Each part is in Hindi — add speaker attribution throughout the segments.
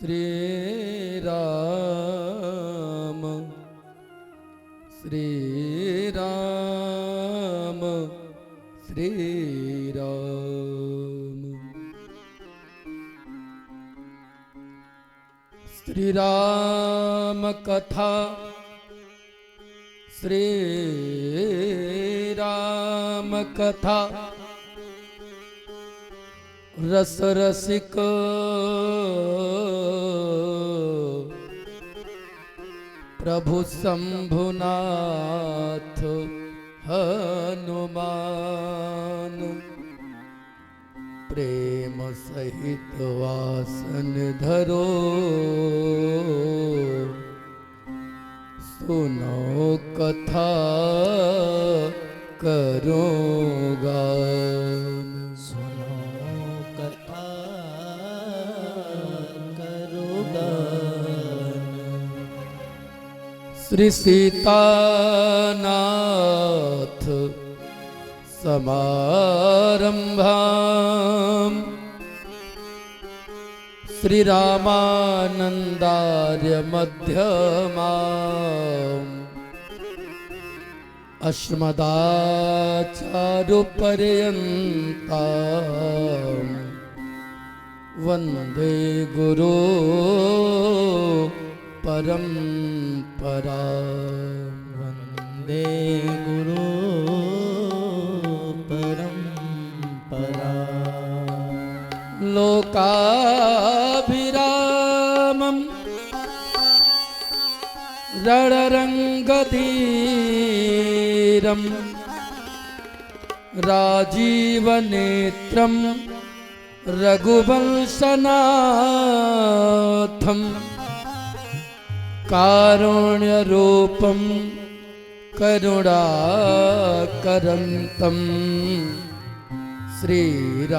Speaker 1: श्री राम श्री राम श्री राम। श्री राम कथा श्री राम कथा रस रसिक प्रभु शंभुनाथ हनुमान प्रेम सहित वासन धरो सुनो कथा करो गान।
Speaker 2: सुनो कथा करो गान।
Speaker 1: श्री सीतानाथ समारंभाम श्री रामानंदार्य मध्यमाम अस्मदाचार्यपर्यन्तां वन्दे गुरो परम्परा।
Speaker 2: वन्दे गुरो परम्परा।
Speaker 1: लोकाभिरामं रणरङ्गधीरं राजीवनेत्रं रघुवंशनाथं कारुण्यरूपं करुणाकरन्तं श्रीरामचन्द्रं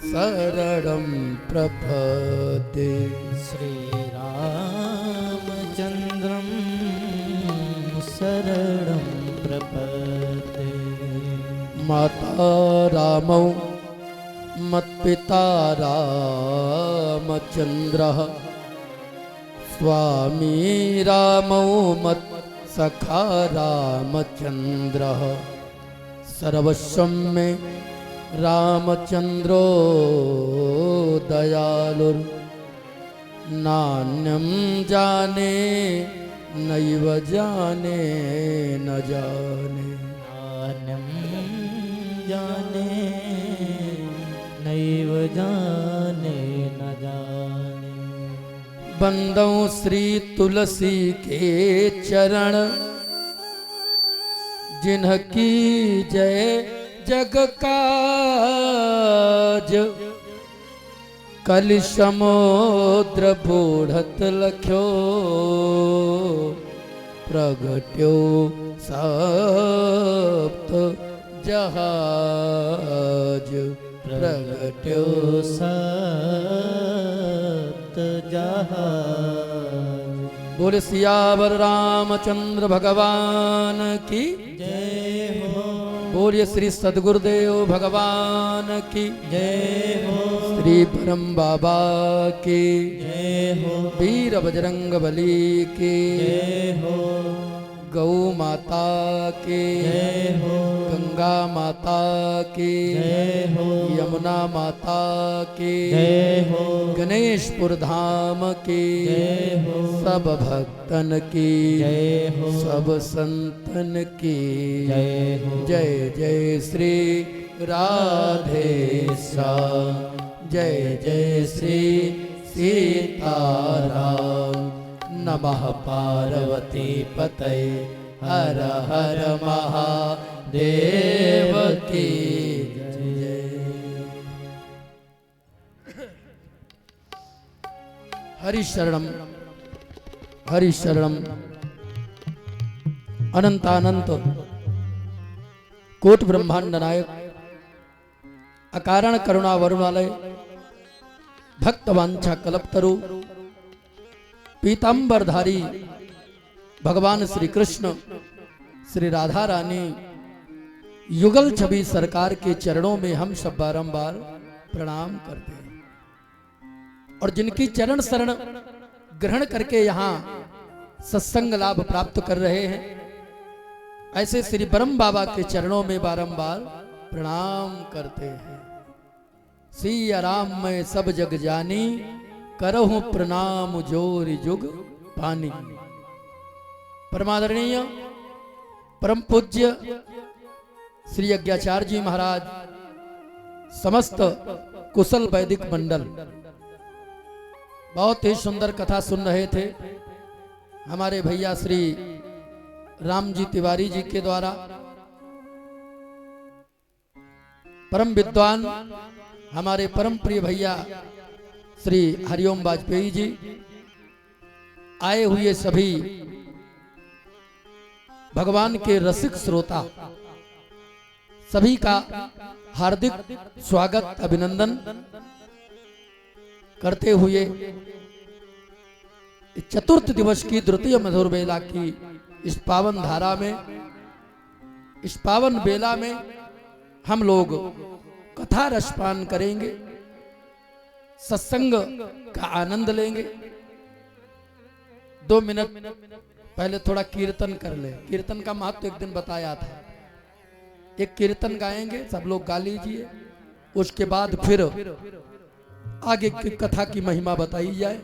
Speaker 1: शरणं प्रपद्ये।
Speaker 2: श्रीरामचन्द्रं शरणं प्रपद्ये।
Speaker 1: माता रामौ मत्पिता रामचन्द्रः स्वामी रामौ मत्सखा रामचन्द्रः सर्वस्वं मे रामचन्द्रो दयालुर् नान्यं जाने नैव जाने न जाने।
Speaker 2: नान्यं जाने नैव जाने न जाने।
Speaker 1: बंदौ श्री तुलसी के चरण जिन्हकी जय जग काज कलि समुद्र बूढ़त लख्यो प्रगट्यो सप्त जहाज प्रगट्यो
Speaker 2: सप्त जहाज।
Speaker 1: बोले सियावर रामचंद्र भगवान की
Speaker 2: जय हो।
Speaker 1: बोलिए श्री सद्गुरुदेव भगवान की
Speaker 2: जय हो।
Speaker 1: श्री परम बाबा की
Speaker 2: जय हो।
Speaker 1: वीर बजरंग बली की
Speaker 2: जय हो।
Speaker 1: गौ माता की
Speaker 2: जय हो।
Speaker 1: गंगा माता की
Speaker 2: जय हो।
Speaker 1: यमुना माता की
Speaker 2: जय हो।
Speaker 1: गणेशपुर धाम की
Speaker 2: जय हो।
Speaker 1: सब भक्तन की
Speaker 2: जय हो।
Speaker 1: सब संतन की
Speaker 2: जय हो।
Speaker 1: जय जय श्री राधे श्याम जय जय श्री सीताराम। नमः पार्वती पतये हर हर महादेव की जय। हरि शरणम हरि शरणम अनंतानंत कोट ब्रह्मांड नायक अकारण करुणा वरुणालय भक्त वांछा कल्पतरु पीतांबरधारी भगवान श्री कृष्ण श्री राधा रानी युगल छवि सरकार के चरणों में हम सब बारंबार प्रणाम करते हैं। और जिनकी चरण शरण ग्रहण करके यहाँ सत्संग लाभ प्राप्त कर रहे हैं, ऐसे श्री ब्रह्म बाबा के चरणों में बारंबार प्रणाम करते हैं। सिया राम मैं सब जग जानी, करहूं प्रणाम जोर जुग पानी। परमादरणीय परम पूज्य श्री यज्ञाचार्य जी महाराज, समस्त कुशल वैदिक मंडल बहुत ही सुंदर कथा सुन रहे थे। हमारे भैया श्री राम जी तिवारी जी के द्वारा परम विद्वान हमारे परम प्रिय भैया श्री हरिओम वाजपेयी जी, आए हुए सभी भगवान के रसिक श्रोता सभी का हार्दिक स्वागत अभिनंदन करते हुए चतुर्थ दिवस की द्वितीय मधुर बेला की इस पावन धारा में, इस पावन बेला में हम लोग कथा रसपान करेंगे, सत्संग का आनंद लेंगे। 2 मिनट पहले थोड़ा कीर्तन कर ले। कीर्तन का महत्व एक दिन बताया था। एक कीर्तन गाएंगे, सब लोग गा लीजिए, उसके बाद फिर आगे की कथा की महिमा बताई जाए।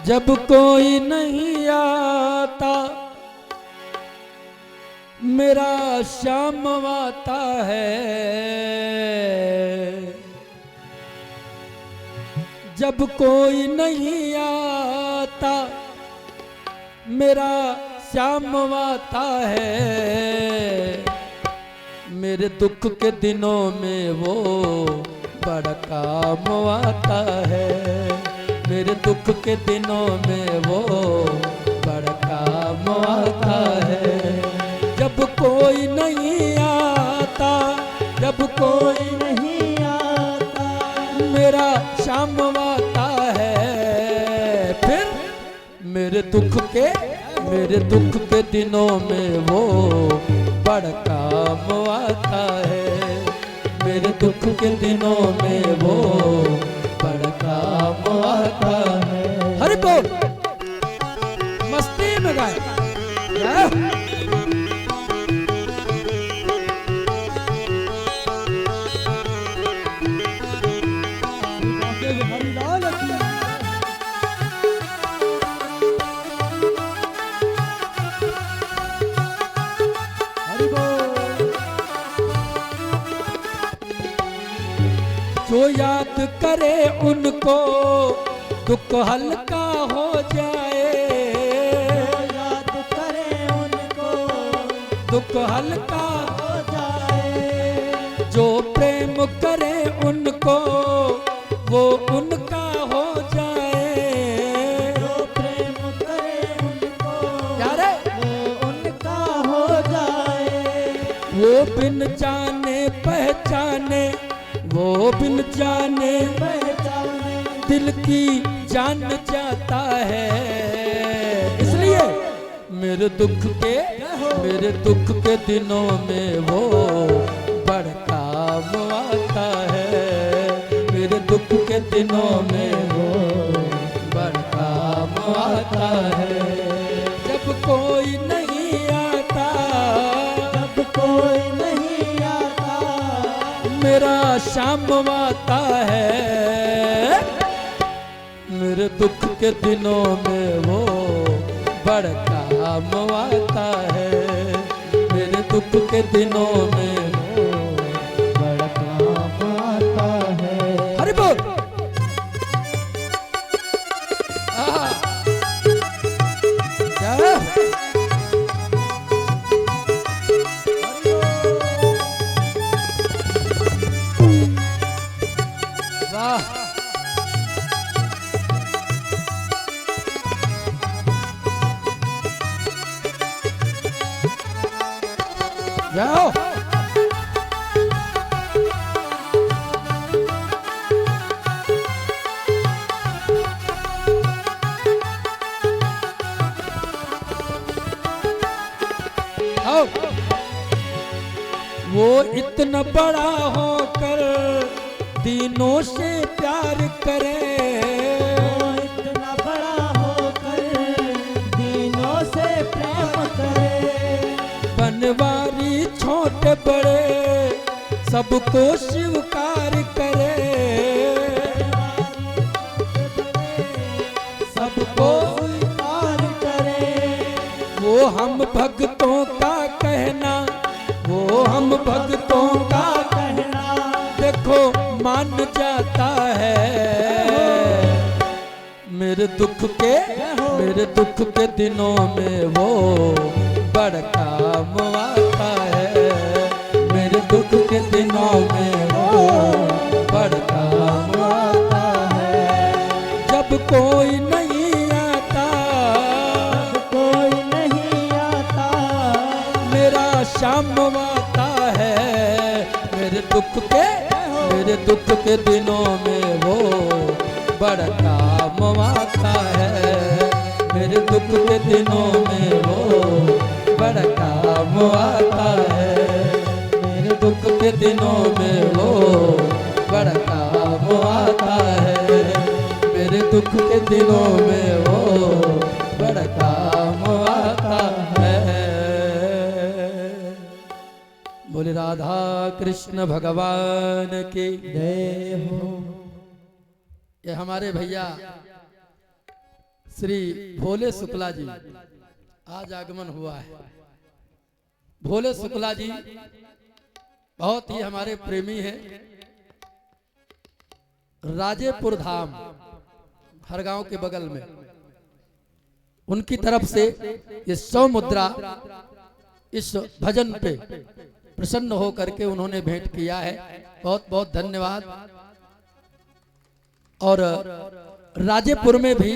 Speaker 1: जब कोई नहीं आता मेरा श्याम आता है, जब कोई नहीं आता मेरा श्याम आता है, मेरे दुख के दिनों में वो बड़ा काम आता है, मेरे दुख के दिनों में वो बड़ा काम आता है। जब कोई नहीं आता, जब कोई नहीं आता मेरा श्याम आता है, फिर मेरे दुख के दिनों में वो बड़ा काम आता है, मेरे दुख के दिनों में वो बड़ा काम आता है। हरि बोल, मस्ती में गाए। जो याद करे उनको दुख हल्का हो जाए,
Speaker 2: जो याद करे उनको
Speaker 1: दुख हल्का
Speaker 2: हो जाए,
Speaker 1: जो प्रेम करे उनको वो उनका हो जाए,
Speaker 2: जो प्रेम करे उनको
Speaker 1: यार
Speaker 2: वो उनका हो जाए,
Speaker 1: वो बिन जाने पहचाने, वो बिन जाने
Speaker 2: पहचाने
Speaker 1: दिल की जान जाता है। इसलिए मेरे दुख के दिनों में वो बड़ा काम आता है, मेरे दुख के दिनों में वो बड़ा काम आता है। जब कोई नहीं आता,
Speaker 2: जब कोई नहीं आता
Speaker 1: मेरा श्याम आता है, मेरे दुख के दिनों में वो बड़ा काम आता है, मेरे दुख के दिनों में वो
Speaker 2: बड़ा काम आता है।
Speaker 1: हरि बोल। क्या वाह, जाओ आओ। वो इतना बड़ा होकर दीनों से प्यार करे,
Speaker 2: वो इतना बड़ा होकर दीनों से प्रेम करे।
Speaker 1: बनवारी छोटे बड़े सबको स्वीकार करे,
Speaker 2: सबको स्वीकार करे।
Speaker 1: वो हम भक्तों का कहना, वो हम भक्तों का
Speaker 2: कहना
Speaker 1: देखो मान जाता है। मेरे दुख के दिनों में वो बड़ा काम आता है। मेरे दुख के दिनों में वो बड़ा काम आता है। जब कोई नहीं आता,
Speaker 2: कोई नहीं आता,
Speaker 1: मेरा शाम आता है। मेरे दुख के दिनों में वो बड़ा काम आता है। मेरे दुख के दिनों में वो बड़ा काम आता है। मेरे दुख के दिनों में वो बड़ा काम आता है। मेरे दुख के दिनों में वो बड़ा काम आता है। बोले राधा कृष्ण भगवान की
Speaker 2: जय हो।
Speaker 1: ये हमारे भैया श्री भोले शुक्ला जी आज आगमन हुआ है। भोले शुक्ला जी बहुत ही हमारे प्रेमी हैं। राजेपुर धाम हर गांव के बगल में उनकी तरफ से ये 100 मुद्रा इस भजन पे प्रसन्न हो करके उन्होंने भेंट किया है। बहुत बहुत धन्यवाद। और राजेपुर में भी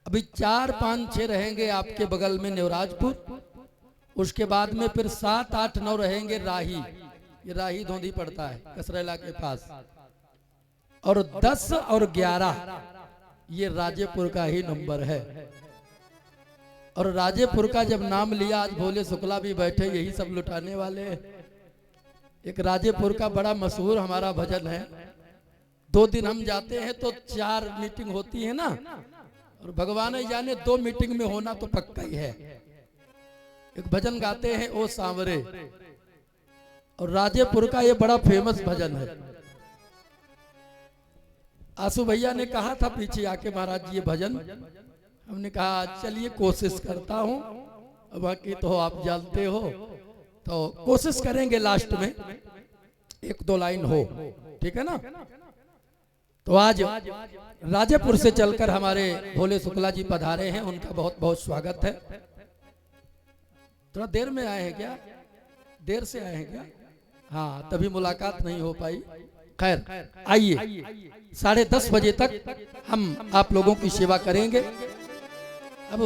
Speaker 1: अभी 4, 5, 6 रहेंगे आपके बगल में नेवराजपुर। उसके बाद में फिर 7, 8, 9 रहेंगे राही। ये राही धोंधी पड़ता है कसरेला के पास। और 10 और 11 ये राजेपुर का ही नंबर है। और राजेपुर का जब नाम लिया, आज भोले शुक्ला भी बैठे, यही सब लुटाने वाले हैं। एक राजेपुर का बड़ा मशहूर हमारा भजन है। 2 दिन हम जाते हैं तो 4 मीटिंग होती है ना, और भगवान ही जाने 2 मीटिंग में होना तो पक्का ही है। एक भजन गाते हैं ओ सांवरे, और राजेपुर का ये बड़ा फेमस भजन है। आंसू भैया ने कहा था पीछे आके, महाराज जी ये भजन, हमने कहा चलिए कोशिश करता हूं, बाकी तो आप जानते हो, तो कोशिश करेंगे लास्ट में 1-2 लाइन हो, ठीक है ना। तो आज राजेपुर से चलकर हमारे भोले शुक्ला जी पधारे हैं, उनका बहुत बहुत स्वागत है। थोड़ा देर में आए हैं क्या? देर से आए हैं क्या? हाँ, तभी मुलाकात नहीं हो पाई। खैर आइए, 10:30 बजे तक हम आप लोगों की सेवा करेंगे। अब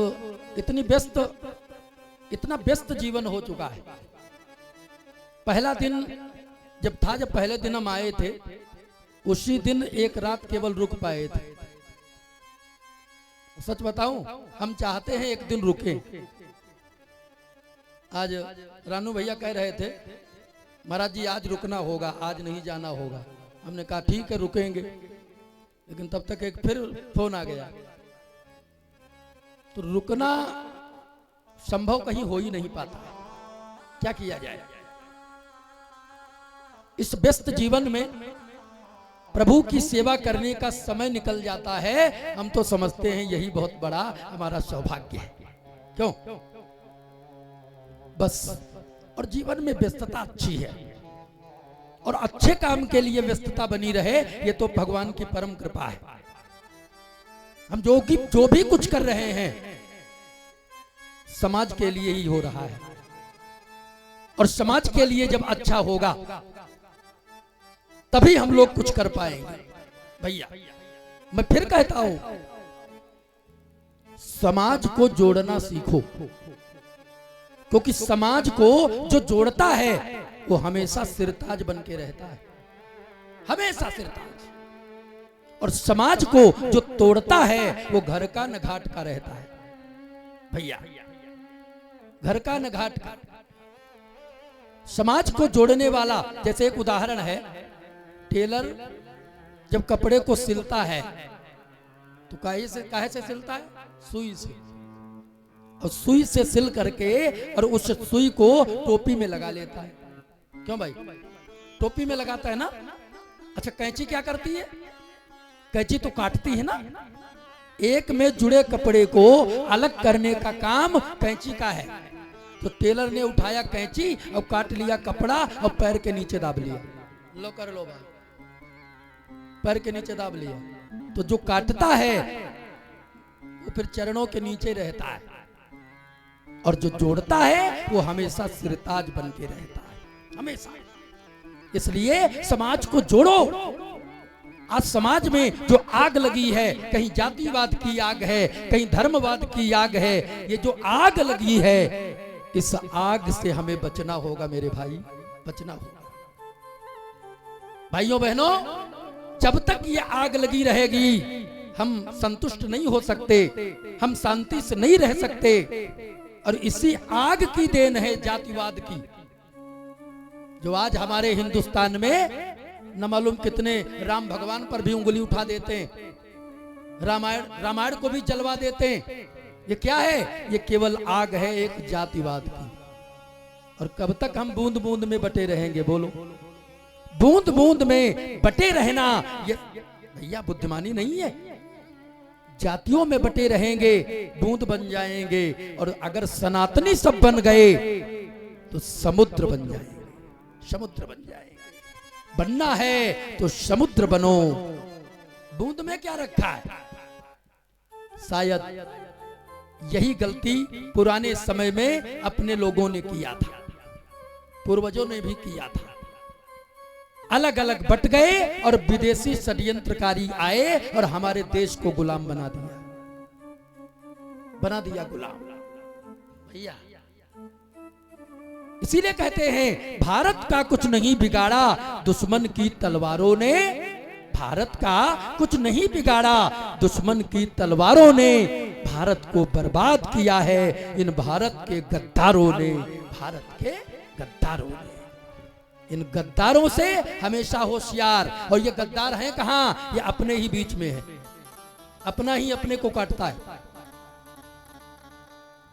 Speaker 1: इतना व्यस्त जीवन हो चुका है। पहला दिन जब पहले दिन हम आए थे, उसी दिन एक रात केवल रुक पाए थे। सच बताऊं, हम चाहते हैं एक दिन रुके। आज रानू भैया कह रहे थे महाराज जी आज रुकना होगा, आज नहीं जाना होगा। हमने कहा ठीक है रुकेंगे, लेकिन तब तक एक फिर फोन आ गया। तो रुकना संभव कहीं हो ही नहीं पाता, क्या किया जाए। इस व्यस्त जीवन में प्रभु की सेवा करने का समय निकल जाता है। हम तो समझते हैं यही बहुत बड़ा हमारा सौभाग्य है। क्यों? बस। और जीवन में व्यस्तता अच्छी है, और अच्छे काम के लिए व्यस्तता बनी रहे, ये तो भगवान की परम कृपा है। हम जो भी कुछ कर रहे हैं समाज के लिए ही हो रहा है, और समाज के लिए जब अच्छा होगा तभी हम लोग कुछ कर पाएंगे। भैया मैं फिर कहता हूं, समाज को जोड़ना सीखो, क्योंकि समाज को जो जोड़ता है वो हमेशा सिरताज बन के रहता है, हमेशा सिरताज। और समाज को जो तोड़ता है वो घर का न घाट का रहता है। भैया घर का न घाट का। समाज को जोड़ने वाला, जैसे एक उदाहरण है, टेलर जब कपड़े को सिलता है तो काहे से सिलता है? सुई से। और सुई से सिल करके और उस सुई को टोपी में लगा लेता है। क्यों भाई? टोपी में लगाता है ना। अच्छा, कैंची क्या करती है? कैंची तो काटती है ना। एक में जुड़े कपड़े को अलग करने का काम कैंची का है। तो टेलर ने उठाया कैंची और काट लिया कपड़ा और पैर के नीचे दाब लिया। लो कर लो भाई, पैर के नीचे दाब लिया। तो जो काटता है वो फिर चरणों के नीचे रहता है, और जो जोड़ता है वो हमेशा सिरताज बन के रहता है, हमेशा। इसलिए समाज को जोड़ो। आज समाज में जो आग लगी है, कहीं जातिवाद की आग है, कहीं धर्मवाद की आग है, ये जो आग लगी है, इस आग से हमें बचना होगा मेरे भाई, बचना होगा। भाइयों बहनों, जब तक ये आग लगी रहेगी हम संतुष्ट नहीं हो सकते, हम शांति से नहीं रह सकते। और इसी आग की देन है जातिवाद की, जो आज हमारे हिंदुस्तान में न मालूम कितने राम भगवान पर भी उंगली उठा देते हैं, रामायण को भी जलवा देते हैं। ये क्या है? ये केवल आग है एक जातिवाद की। और कब तक हम बूंद बूंद में बटे रहेंगे? बोलो, बूंद बूंद में बटे रहना ये भैया बुद्धिमानी नहीं है। जातियों में बटे रहेंगे, बूंद बन जाएंगे, और अगर सनातनी सब बन गए तो समुद्र बन जाएंगे, समुद्र बन जाएंगे। बनना है तो समुद्र बनो। बूंद में क्या रखा है? शायद यही गलती पुराने समय में अपने लोगों ने किया था, पूर्वजों ने भी किया था। अलग अलग बट गए और विदेशी षड्यंत्रकारी आए और हमारे देश को गुलाम बना दिया गुलाम। भैया इसीलिए कहते हैं भारत का कुछ नहीं बिगाड़ा दुश्मन की तलवारों ने। भारत का कुछ नहीं बिगाड़ा दुश्मन की तलवारों ने। भारत को बर्बाद किया है इन भारत के गद्दारों ने, भारत के गद्दारों ने। इन गद्दारों से हमेशा होशियार। और ये गद्दार हैं कहां? ये अपने ही बीच में है, अपना ही अपने को काटता है।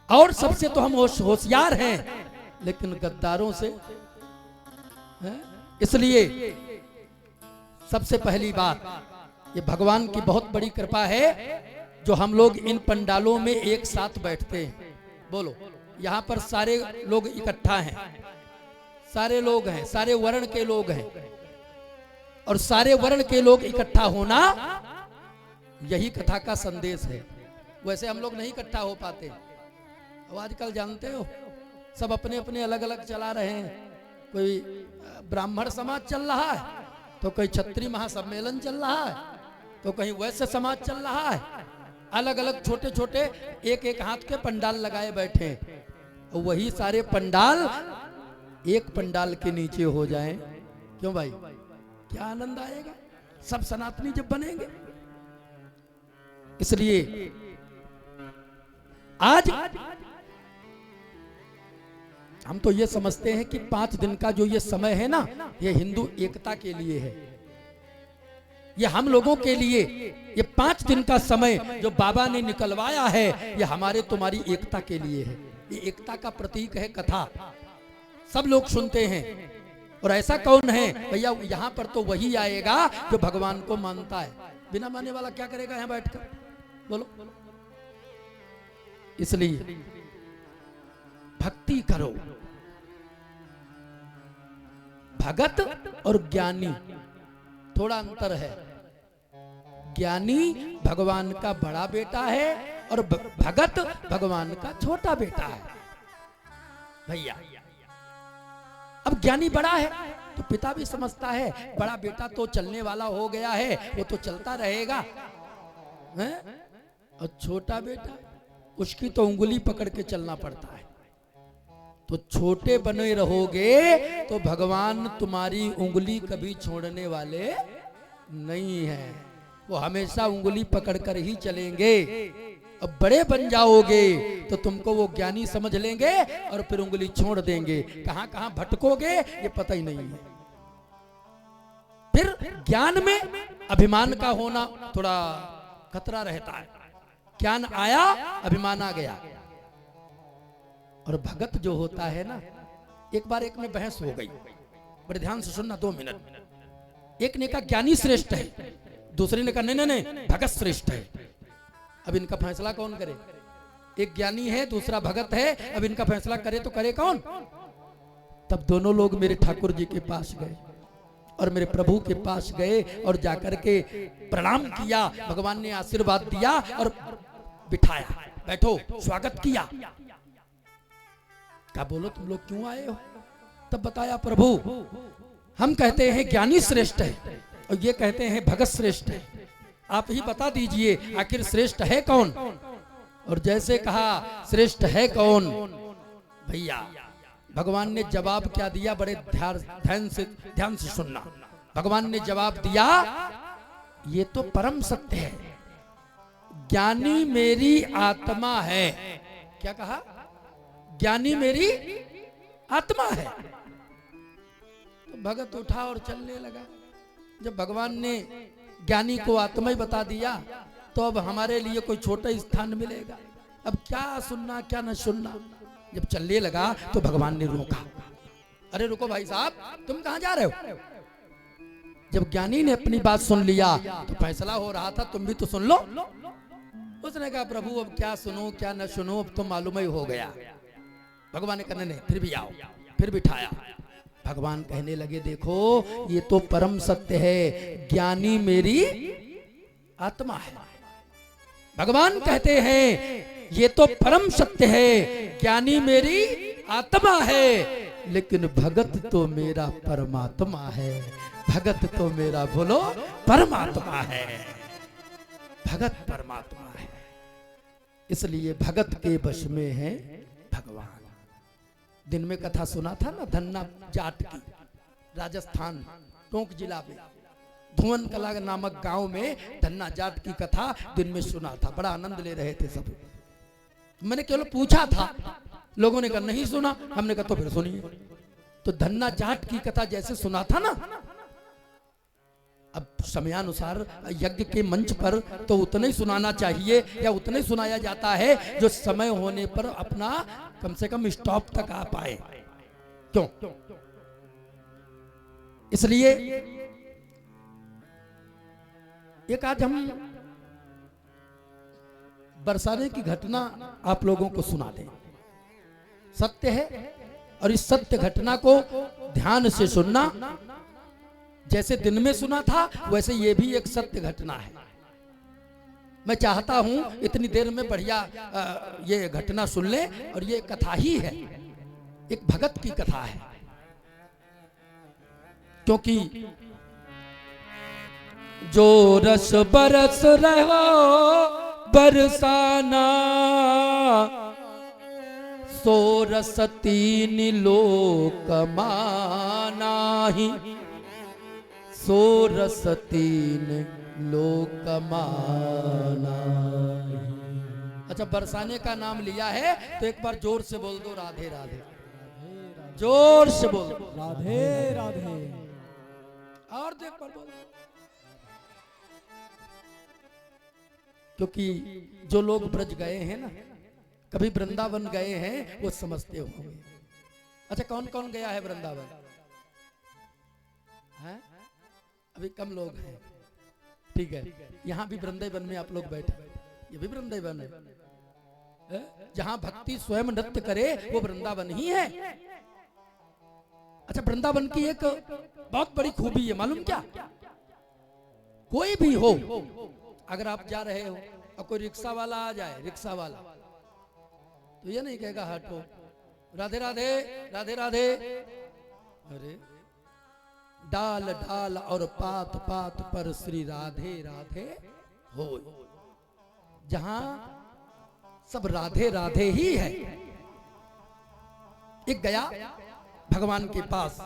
Speaker 1: और सबसे तो हम होशियार हैं, लेकिन गद्दारों से है? इसलिए सबसे पहली बात, ये भगवान की बहुत बड़ी कृपा है जो हम लोग इन पंडालों में एक साथ बैठते हैं। बोलो, यहाँ पर सारे लोग इकट्ठा हैं, सारे लोग हैं, सारे वर्ण के लोग हैं। और सारे वर्ण के लोग इकट्ठा होना यही कथा का संदेश है। वैसे हम लोग नहीं इकट्ठा हो पाते। अब आजकल जानते हो सब अपने अपने अलग अलग चला रहे हैं। कोई ब्राह्मण समाज चल रहा है, तो कोई क्षत्रिय महासम्मेलन चल रहा है, तो कहीं वैश्य समाज चल रहा है। अलग अलग छोटे छोटे एक एक हाथ के पंडाल लगाए बैठे हैं। और वही सारे पंडाल एक पंडाल के नीचे हो जाएं, क्यों भाई? क्या आनंद आएगा सब सनातनी जब बनेंगे। इसलिए आज हम तो ये समझते हैं कि 5 दिन का जो ये समय है ना, ये हिंदू एकता के लिए है। ये हम लोगों के लिए ये 5 दिन का समय जो बाबा ने निकलवाया है, ये हमारे तुम्हारी एकता के लिए है। ये एकता का प्रतीक है कथा, सब लोग सुनते हैं। और ऐसा कौन है भैया? यहाँ पर तो वही आएगा जो भगवान को मानता है। बिना मानने वाला क्या करेगा यहाँ बैठकर? बोलो। इसलिए भक्ति करो। भगत और ज्ञानी थोड़ा अंतर है। ज्ञानी भगवान का बड़ा बेटा है और भगत भगवान का छोटा बेटा है भैया। अब ज्ञानी बड़ा है तो पिता भी समझता है बड़ा बेटा तो चलने वाला हो गया है, वो तो चलता रहेगा है? और छोटा बेटा उसकी तो उंगली पकड़ के चलना पड़ता है। तो छोटे बने रहोगे तो भगवान तुम्हारी उंगली कभी छोड़ने वाले नहीं है। वो हमेशा उंगली पकड़कर ही चलेंगे। अब बड़े बन जाओगे तो तुमको वो ज्ञानी समझ लेंगे और फिर उंगली छोड़ देंगे, कहां कहां भटकोगे ये पता ही नहीं है। फिर ज्ञान में अभिमान का होना थोड़ा खतरा रहता है। ज्ञान आया, अभिमान आ गया। और भगत जो होता है ना, एक बार एक में बहस हो गई, बड़े ध्यान से सुनना 2 मिनट। एक ने कहा ज्ञानी श्रेष्ठ है, दूसरे ने कहा नहीं नहीं नहीं भगत श्रेष्ठ है। अब इनका फैसला कौन करे? एक ज्ञानी है, दूसरा भगत है, अब इनका फैसला करे तो करे कौन? तब दोनों लोग मेरे ठाकुर जी के पास गए और मेरे प्रभु के पास गए और जाकर के प्रणाम किया। भगवान ने आशीर्वाद दिया और बिठाया, बैठो, स्वागत किया। क्या बोलो तुम लोग क्यों आए हो? तब बताया प्रभु हम कहते हैं ज्ञानी श्रेष्ठ है और ये कहते हैं भगत श्रेष्ठ है, आप ही बता दीजिए आखिर श्रेष्ठ है कौन? और जैसे कहा श्रेष्ठ है कौन, भैया भगवान ने जवाब क्या दिया? बड़े ध्यान से सुनना। भगवान ने जवाब दिया, ये तो परम सत्य है, ज्ञानी मेरी आत्मा है। क्या कहा? ज्ञानी मेरी आत्मा है। तो भगत उठा और चलने लगा। जब भगवान ने ज्ञानी को आत्मा ही बता दिया तो अब हमारे लिए कोई छोटा स्थान मिलेगा? अब क्या सुनना क्या न सुनना। जब चलने लगा तो भगवान ने रोका, अरे रुको भाई साहब, तुम कहां जा रहे हो? जब ज्ञानी ने अपनी बात सुन लिया तो फैसला हो रहा था, तुम भी तो सुन लो। उसने कहा प्रभु अब क्या सुनो क्या न सुनो, अब तो मालूम ही हो गया। भगवान ने कहा नहीं फिर भी आओ, फिर बिठाया। भगवान कहने लगे देखो ये तो परम सत्य है, ज्ञानी मेरी आत्मा है। भगवान कहते हैं ये तो परम सत्य है, ज्ञानी मेरी आत्मा है, लेकिन भगत तो मेरा परमात्मा है। भगत तो मेरा बोलो परमात्मा है, भगत परमात्मा है। इसलिए भगत के वश में है भगवान। दिन में कथा सुना था ना धन्ना जाट की, राजस्थान टोंक जिला में धुवन कला नामक गांव में धन्ना जाट की कथा दिन में सुना था। बड़ा आनंद ले रहे थे सब। मैंने केवल पूछा था, लोगों ने कहा नहीं सुना। हमने कहा तो फिर सुनिए। तो धन्ना जाट की कथा जैसे सुना था ना, अब समयानुसार यज्ञ के मंच पर तो उतना ही सुनाना चाहिए या उतना ही सुनाया जाता है जो समय होने पर अपना कम से कम स्टॉप तक आ पाए। क्यों? इसलिए एक आज हम बरसाने की घटना आप लोगों को सुना दें। सत्य है और इस सत्य घटना को ध्यान से सुनना। जैसे दिन में सुना था वैसे ये भी एक सत्य घटना है। मैं चाहता हूं इतनी देर में बढ़िया ये घटना सुन ले। और ये कथा ही है, एक भगत की कथा है। क्योंकि जो रस बरस रहो बरसाना, सो रस तीन लोक माना ही, सो रस तीन लोक माना। अच्छा, बरसाने का नाम लिया है तो एक बार जोर से बोल दो राधे राधे। जोर से बोल दो
Speaker 2: राधे राधे।
Speaker 1: और देख पर बोल। क्योंकि जो लोग ब्रज गए हैं ना, कभी वृंदावन गए हैं, वो समझते होंगे। अच्छा, कौन कौन गया है वृंदावन? है अभी कम लोग हैं, ठीक है। यहाँ भी वृंदावन में आप लोग बैठे, ये भी वृंदावन है। जहां भक्ति स्वयं नृत्य करे वो वृंदावन ही है। अच्छा, वृंदावन की एक बहुत बड़ी खूबी है, मालूम क्या? कोई भी हो, अगर आप जा रहे हो और कोई रिक्शा वाला आ जाए, रिक्शा वाला, तो ये नहीं कहेगा हटो राधे राधे राधे राधे। अरे डाल डाल और पात पात पर श्री राधे राधे हो। जहां सब राधे राधे ही है। एक गया भगवान के पास,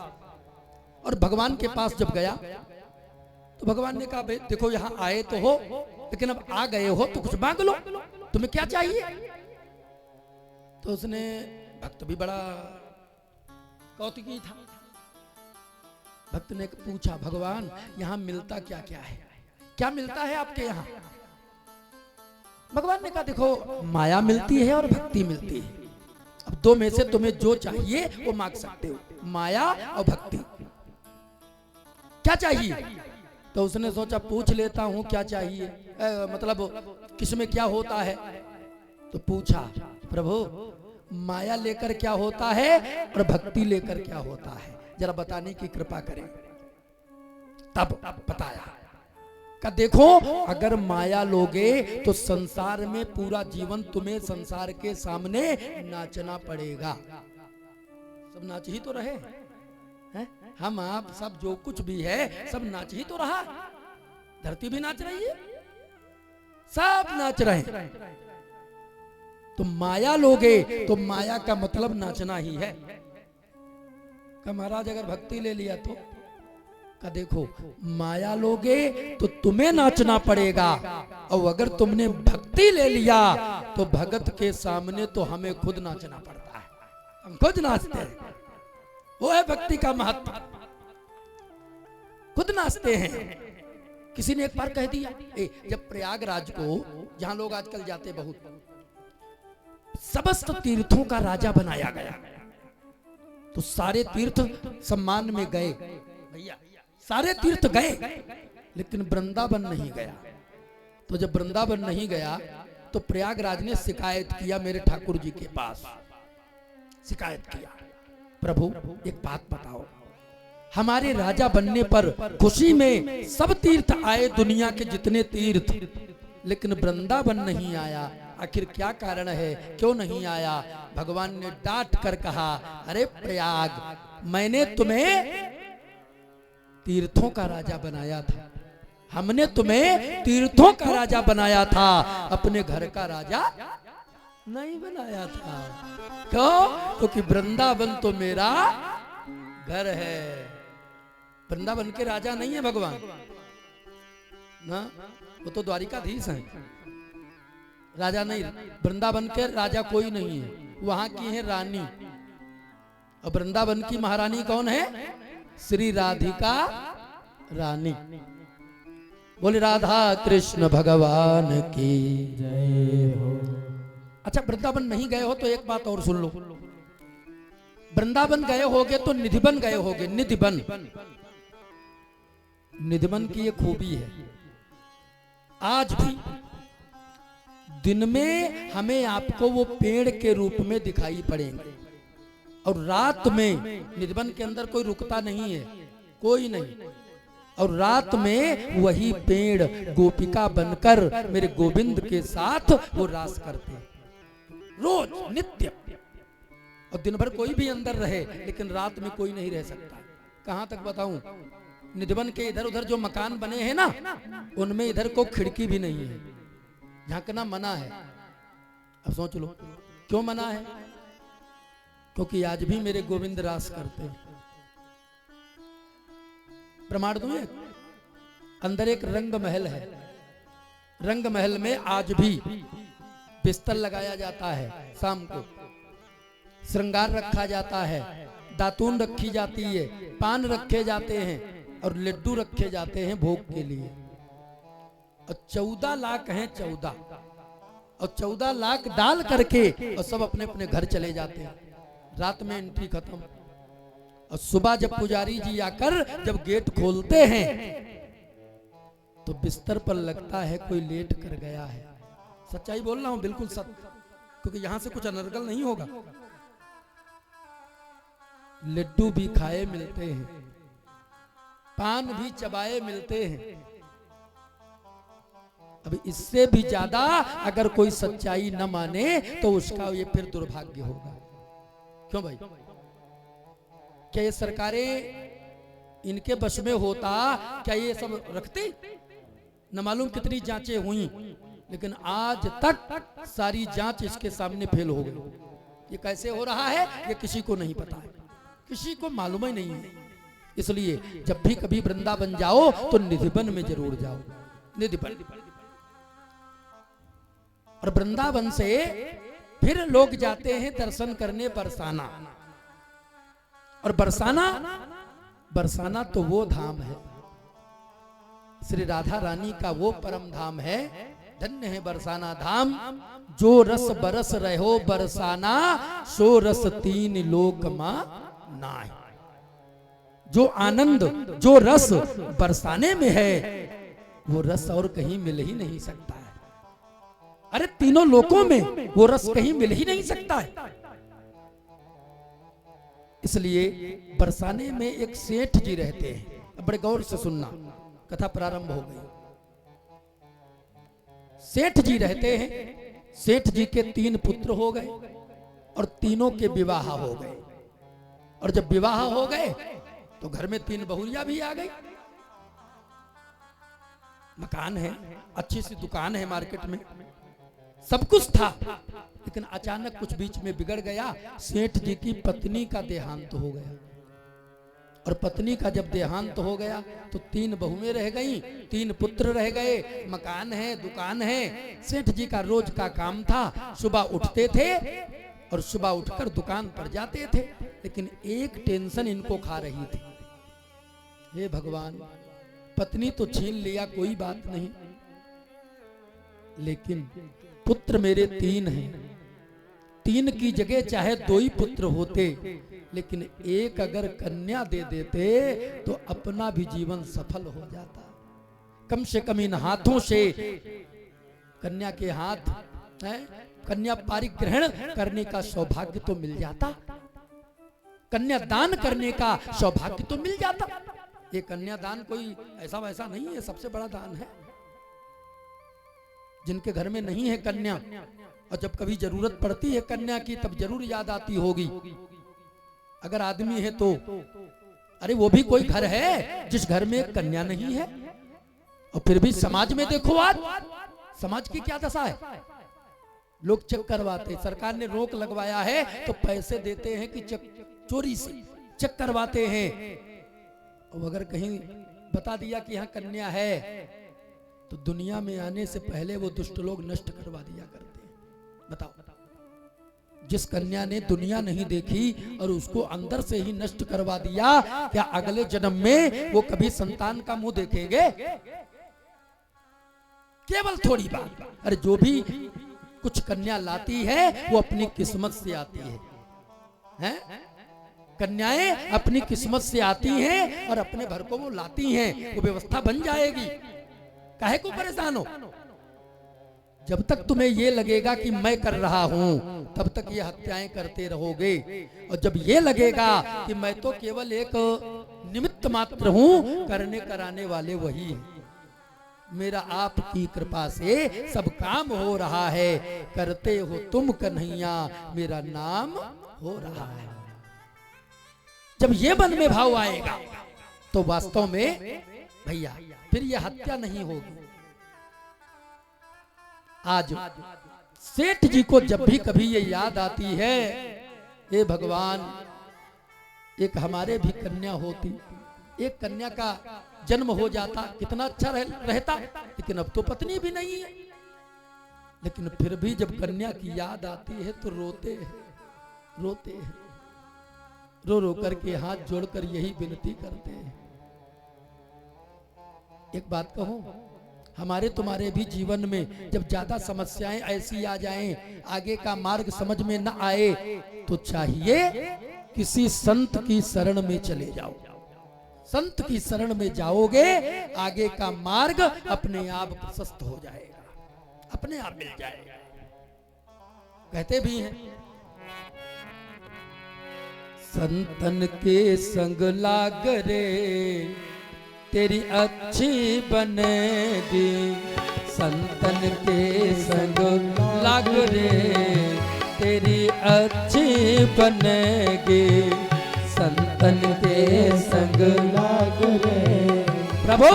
Speaker 1: और भगवान के पास जब गया तो भगवान ने कहा देखो यहां आए तो हो, लेकिन अब आ गए हो तो कुछ मांग लो। तुम्हें क्या चाहिए? तो उसने, भक्त भी बड़ा कौतुकी था, भक्त ने पूछा, भगवान यहाँ मिलता क्या क्या है, क्या मिलता है आपके यहाँ? भगवान ने कहा, देखो माया मिलती है और भक्ति मिलती है, अब दो में से तुम्हें जो चाहिए वो मांग सकते हो, माया और भक्ति। क्या चाहिए? तो उसने सोचा पूछ लेता हूं क्या चाहिए, मतलब किसमें क्या होता है। तो पूछा, प्रभु माया लेकर क्या होता है और भक्ति लेकर क्या होता है, जरा बताने की कृपा करें। तब बताया, का देखो अगर माया लोगे तो संसार में पूरा जीवन तुम्हें संसार के सामने नाचना पड़ेगा। सब नाच ही तो रहे हैं, हम आप सब जो कुछ भी है सब नाच ही तो रहा, धरती भी नाच रही है, सब नाच रहे हैं। तो माया लोगे तो माया का मतलब नाचना ही है। का महाराज अगर भक्ति ले लिया तो, का देखो माया लोगे तो तुम्हें नाचना पड़ेगा, और अगर तुमने भक्ति ले लिया तो भगत के सामने तो हमें खुद नाचना पड़ता है, हम खुद नाचते हैं। वो है भक्ति का महत्व, खुद नाचते हैं। किसी ने एक बार कह दिया, जब प्रयागराज को, जहां लोग आजकल जाते बहुत, समस्त तीर्थों का राजा बनाया गया, तो सारे तीर्थ सम्मान में गए भैया, सारे तीर्थ गए, लेकिन वृंदावन नहीं गया। तो जब वृंदावन नहीं गया तो प्रयागराज ने शिकायत किया मेरे ठाकुर जी के पास, शिकायत किया, प्रभु एक बात बताओ, हमारे राजा बनने पर खुशी में सब तीर्थ आए, दुनिया के जितने तीर्थ, लेकिन वृंदावन नहीं आया, आखिर क्या कारण है, क्यों नहीं आया? भगवान ने डांट कर कहा, अरे प्रयाग, मैंने तुम्हें तीर्थों का राजा बनाया था, हमने तुम्हें तीर्थों का राजा बनाया था, अपने घर का राजा नहीं बनाया था। क्यों? क्योंकि वृंदावन तो मेरा घर है, वृंदावन के राजा नहीं है भगवान ना, वो तो द्वारिकाधीश हैं, राजा नहीं। वृंदावन के राजा कोई नहीं है, वहां की है रानी, और वृंदावन की महारानी कौन है? श्री राधिका रानी। बोले राधा कृष्ण भगवान की
Speaker 2: जय हो।
Speaker 1: अच्छा, वृंदावन नहीं गए हो तो एक बात और सुन लो, वृंदावन गए होगे तो निधिवन गए होगे, निधिवन, निधिवन की एक खूबी है, आज भी दिन में हमें आपको वो पेड़ के रूप में दिखाई पड़ेंगे, और रात में निधिवन के अंदर कोई रुकता नहीं है, कोई नहीं, और रात में वही पेड़ गोपिका बनकर मेरे गोविंद के साथ वो रास करते हैं, रोज नित्य। और दिन भर कोई भी अंदर रहे, लेकिन रात में कोई नहीं रह सकता। कहां तक बताऊं, निधिवन के इधर उधर जो मकान बने हैं ना, उनमें इधर को खिड़की भी नहीं है, झांकना मना है। अब सोच लो क्यों मना है? क्योंकि आज भी मेरे गोविंद रास करते हैं। प्रमाण दूं, अंदर एक रंग महल है, रंग महल में आज भी बिस्तर लगाया जाता है, शाम को श्रृंगार रखा जाता है, दातून रखी जाती है, पान रखे जाते हैं और लड्डू रखे जाते हैं भोग के लिए। और 14 लाख हैं, 14, और 14 लाख डाल करके और सब अपने अपने घर चले जाते हैं। रात में एंट्री खत्म, और सुबह जब पुजारी जी आकर जब गेट खोलते हैं तो बिस्तर पर लगता है कोई लेट कर गया है। सच्चाई बोल रहा हूं, बिल्कुल सत्य, क्योंकि यहां से कुछ अनर्गल नहीं होगा। लड्डू भी खाए मिलते हैं, पान भी चबाए मिलते हैं। अब इससे भी ज्यादा अगर कोई सच्चाई न माने तो उसका ये फिर दुर्भाग्य होगा। क्यों भाई? क्या ये सरकारें इनके बस में होता, क्या ये सब रखते? न मालूम कितनी जांचें हुई, लेकिन आज तक सारी जांच इसके सामने फेल हो गई। ये कैसे हो रहा है ये किसी को नहीं पता है, किसी को मालूम ही नहीं है। इसलिए जब भी कभी वृंदावन जाओ तो निधिवन में जरूर जाओ, निधिवन। और वृंदावन से फिर लोग जाते हैं दर्शन करने बरसाना। और बरसाना तो वो धाम है, श्री राधा रानी का वो परम धाम है। धन्य है बरसाना धाम, जो रस बरस रहो बरसाना, सो रस तीन लोक मां नाहि। जो आनंद, जो रस बरसाने में है, वो रस और कहीं मिल ही नहीं सकता है। अरे तीनों लोकों में वो रस कहीं मिल ही नहीं सकता है। इसलिए बरसाने में एक सेठ जी रहते हैं। अब बड़े गौर से सुनना, कथा प्रारंभ हो गई। सेठ जी रहते हैं। सेठ जी के 3 पुत्र हो गए और तीनों के विवाह हो गए। और जब विवाह हो गए तो घर में 3 बहुरिया भी आ गई। मकान है, अच्छी सी दुकान है मार्केट में, सब कुछ था। लेकिन अचानक कुछ बीच में बिगड़ गया। सेठ जी की पत्नी का देहांत हो गया। और पत्नी का जब देहांत हो गया तो 3 बहुएं रह गईं, 3 पुत्र रह गए, मकान है, दुकान है। सेठ जी का रोज का काम था, सुबह उठते थे और सुबह उठकर दुकान पर जाते थे। लेकिन एक टेंशन इनको खा रही थी। हे भगवान, पत्नी तो छीन लिया, कोई बात नहीं, लेकिन पुत्र मेरे 3 हैं। 3 की जगह चाहे 2 ही पुत्र होते, लेकिन एक अगर कन्या दे देते तो अपना भी जीवन सफल हो जाता। कम से कम इन हाथों से, कन्या के हाथ है, कन्या पारिग्रहण करने का सौभाग्य तो मिल जाता, कन्या दान करने का सौभाग्य तो मिल जाता। ये कन्यादान कोई ऐसा वैसा नहीं है, सबसे बड़ा दान है। जिनके घर में नहीं है कन्या, और जब कभी जरूरत पड़ती है कन्या की, तब जरूर याद आती होगी। अगर आदमी है तो अरे वो भी कोई घर है जिस घर में कन्या नहीं है। और फिर भी समाज में देखो, आज समाज की क्या दशा है। लोग चेक करवाते, सरकार ने रोक लगवाया है तो पैसे देते हैं कि चोरी से चेक करवाते हैं। और अगर कहीं बता दिया कि यहाँ कन्या है तो दुनिया में आने से पहले वो दुष्ट लोग नष्ट करवा दिया करते हैं। बताओ, जिस कन्या ने दुनिया नहीं देखी और उसको अंदर से ही नष्ट करवा दिया, क्या अगले जन्म में वो कभी संतान का मुंह देखेंगे? केवल थोड़ी बात। अरे जो भी कुछ कन्या लाती है वो अपनी किस्मत से आती है? कन्याएं अपनी किस्मत से आती हैं और अपने भर को वो लाती हैं। वो व्यवस्था बन जाएगी, काहे को परेशान हो? जब तक तुम्हें ये लगेगा कि मैं कर रहा हूं, तब तक ये हत्याएं करते रहोगे। और जब ये लगेगा कि मैं तो केवल एक निमित्त मात्र हूं, करने कराने वाले वही हैं। मेरा आपकी कृपा से सब काम हो रहा है, करते हो तुम कन्हैया, मेरा नाम हो रहा है। जब ये मन में भाव आएगा तो वास्तव में भैया फिर ये हत्या नहीं होगी। आज सेठ जी को जब भी कभी ये याद आती है, हे भगवान, एक हमारे भी कन्या होती, एक कन्या का जन्म हो जाता, कितना अच्छा रहता। लेकिन अब तो पत्नी भी नहीं है। लेकिन फिर भी जब कन्या की याद आती है तो रोते हैं, रोते हैं, रो रो करके हाथ जोड़कर यही विनती करते हैं। एक बात कहूं, हमारे तुम्हारे भी जीवन में जब ज्यादा समस्याएं ऐसी आ जाएं, आगे का मार्ग समझ में न आए, तो चाहिए किसी संत की शरण में चले जाओ। संत की शरण में जाओगे, आगे का मार्ग अपने आप प्रशस्त हो जाएगा, अपने आप मिल जाएगा। कहते भी हैं, संतन के संग लाग रे तेरी अच्छी बनेगी, संतन के संग लाग रे तेरी अच्छी बनेगी, संतन के संग लाग रे प्रभु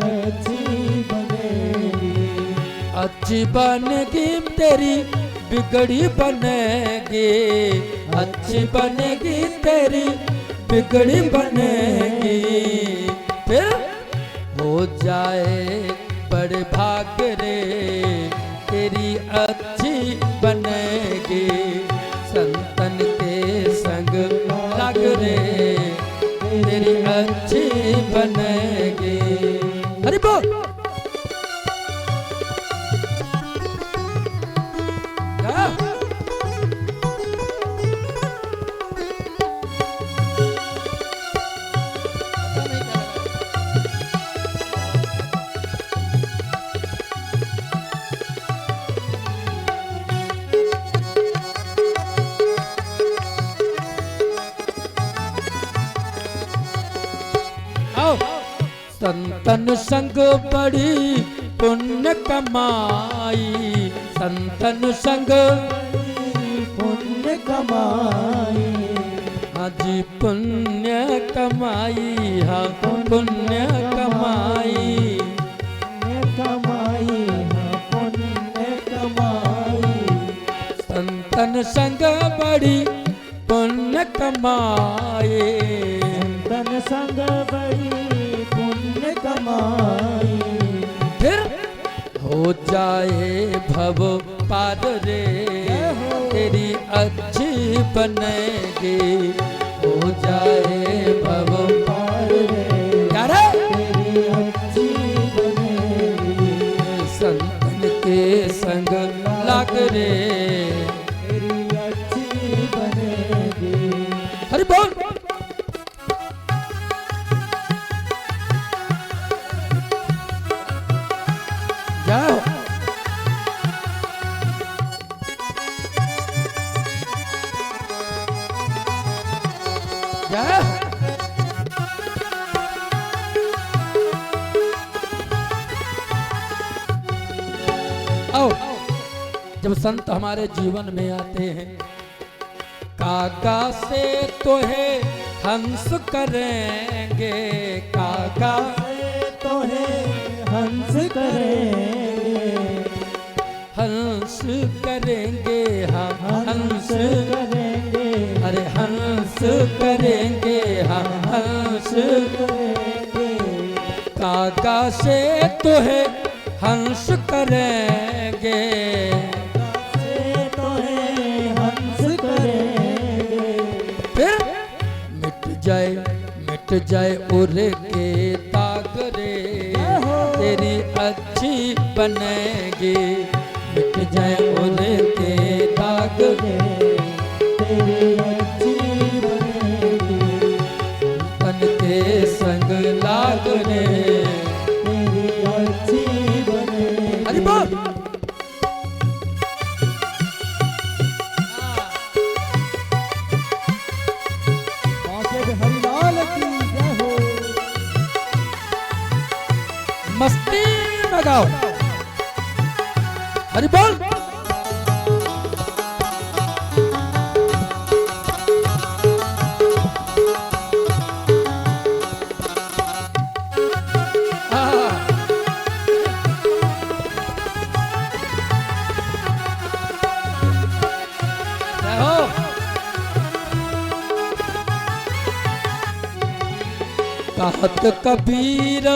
Speaker 1: अच्छी बनेगी, अच्छी बनेगी तेरी बिगड़ी बनेगी, अच्छी बनेगी तेरी बिगड़ी बनेगी, फिर हो जाए बड़े भाग रे तेरी अच्छी बनेगी, संतन के संग लग रे तेरी अच्छी बनेगी। हरि बोल। संतन संग बड़ी पुण्य कमाई, संतन संग
Speaker 2: पुण्य कमाई,
Speaker 1: हाजी पुण्य कमाई, हाँ पुण्य कमाई,
Speaker 2: पुण्य कमाई, हाँ पुण्य कमाई।
Speaker 1: संतन संग बड़ी पुण्य कमाई,
Speaker 2: संतन संग बड़ी पुण्य कमाई।
Speaker 1: फिर हो जाए भव पार रे तेरी अच्छी बनेगी, हो जाए भव
Speaker 2: पार रे
Speaker 1: यारे
Speaker 2: तेरी अच्छी बनेगी,
Speaker 1: संतन के संग लाग रे
Speaker 2: तेरी अच्छी बनेगी।
Speaker 1: हरि बोल। जाओ जाओ। आओ, जब संत हमारे जीवन में आते हैं, काका से तो है हंस करेंगे, काका
Speaker 2: तो है हंस करेंगे,
Speaker 1: हंस करेंगे, हाँ हंस
Speaker 2: करेंगे,
Speaker 1: अरे हंस करेंगे, हाँ हंस
Speaker 2: करेंगे।
Speaker 1: काका से तो है हंस करेंगे,
Speaker 2: से तो है हंस करेंगे।
Speaker 1: फिर मिट जाए उर के ताग रे तेरी अच्छी बनेगी, मिट जाए उर के ताग रे
Speaker 2: तेरी अच्छी बनेगी,
Speaker 1: तन के संग लाग रे
Speaker 2: तेरी अच्छी बनेगी।
Speaker 1: हरि बोल।
Speaker 2: मौके पे हरिलाल की जय हो।
Speaker 1: मस्ती में गाओ हरि बोल। कहत कबीर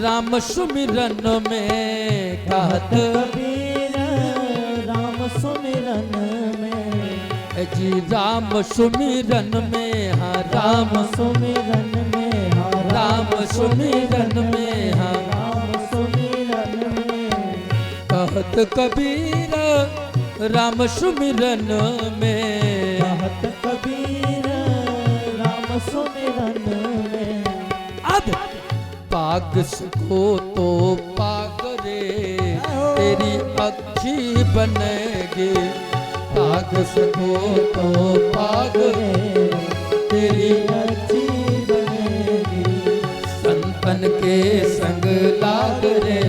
Speaker 1: राम सुमिरन में, कहत
Speaker 2: कबीर राम सुमिरन में,
Speaker 1: जी राम सुमिरन में, हाँ राम
Speaker 2: सुमिरन में, हाँ
Speaker 1: राम सुमिरन में, हाँ
Speaker 2: राम सुमिरन में।
Speaker 1: कहत कबीर राम सुमिरन में,
Speaker 2: कहत कबीर राम सुमिरन में।
Speaker 1: अब पाग सको तो पाग रे तेरी अच्छी बनेगी, पाग सको तो पाग
Speaker 2: रे
Speaker 1: तेरी
Speaker 2: अच्छी बनेगी,
Speaker 1: संतन के संग लाग रे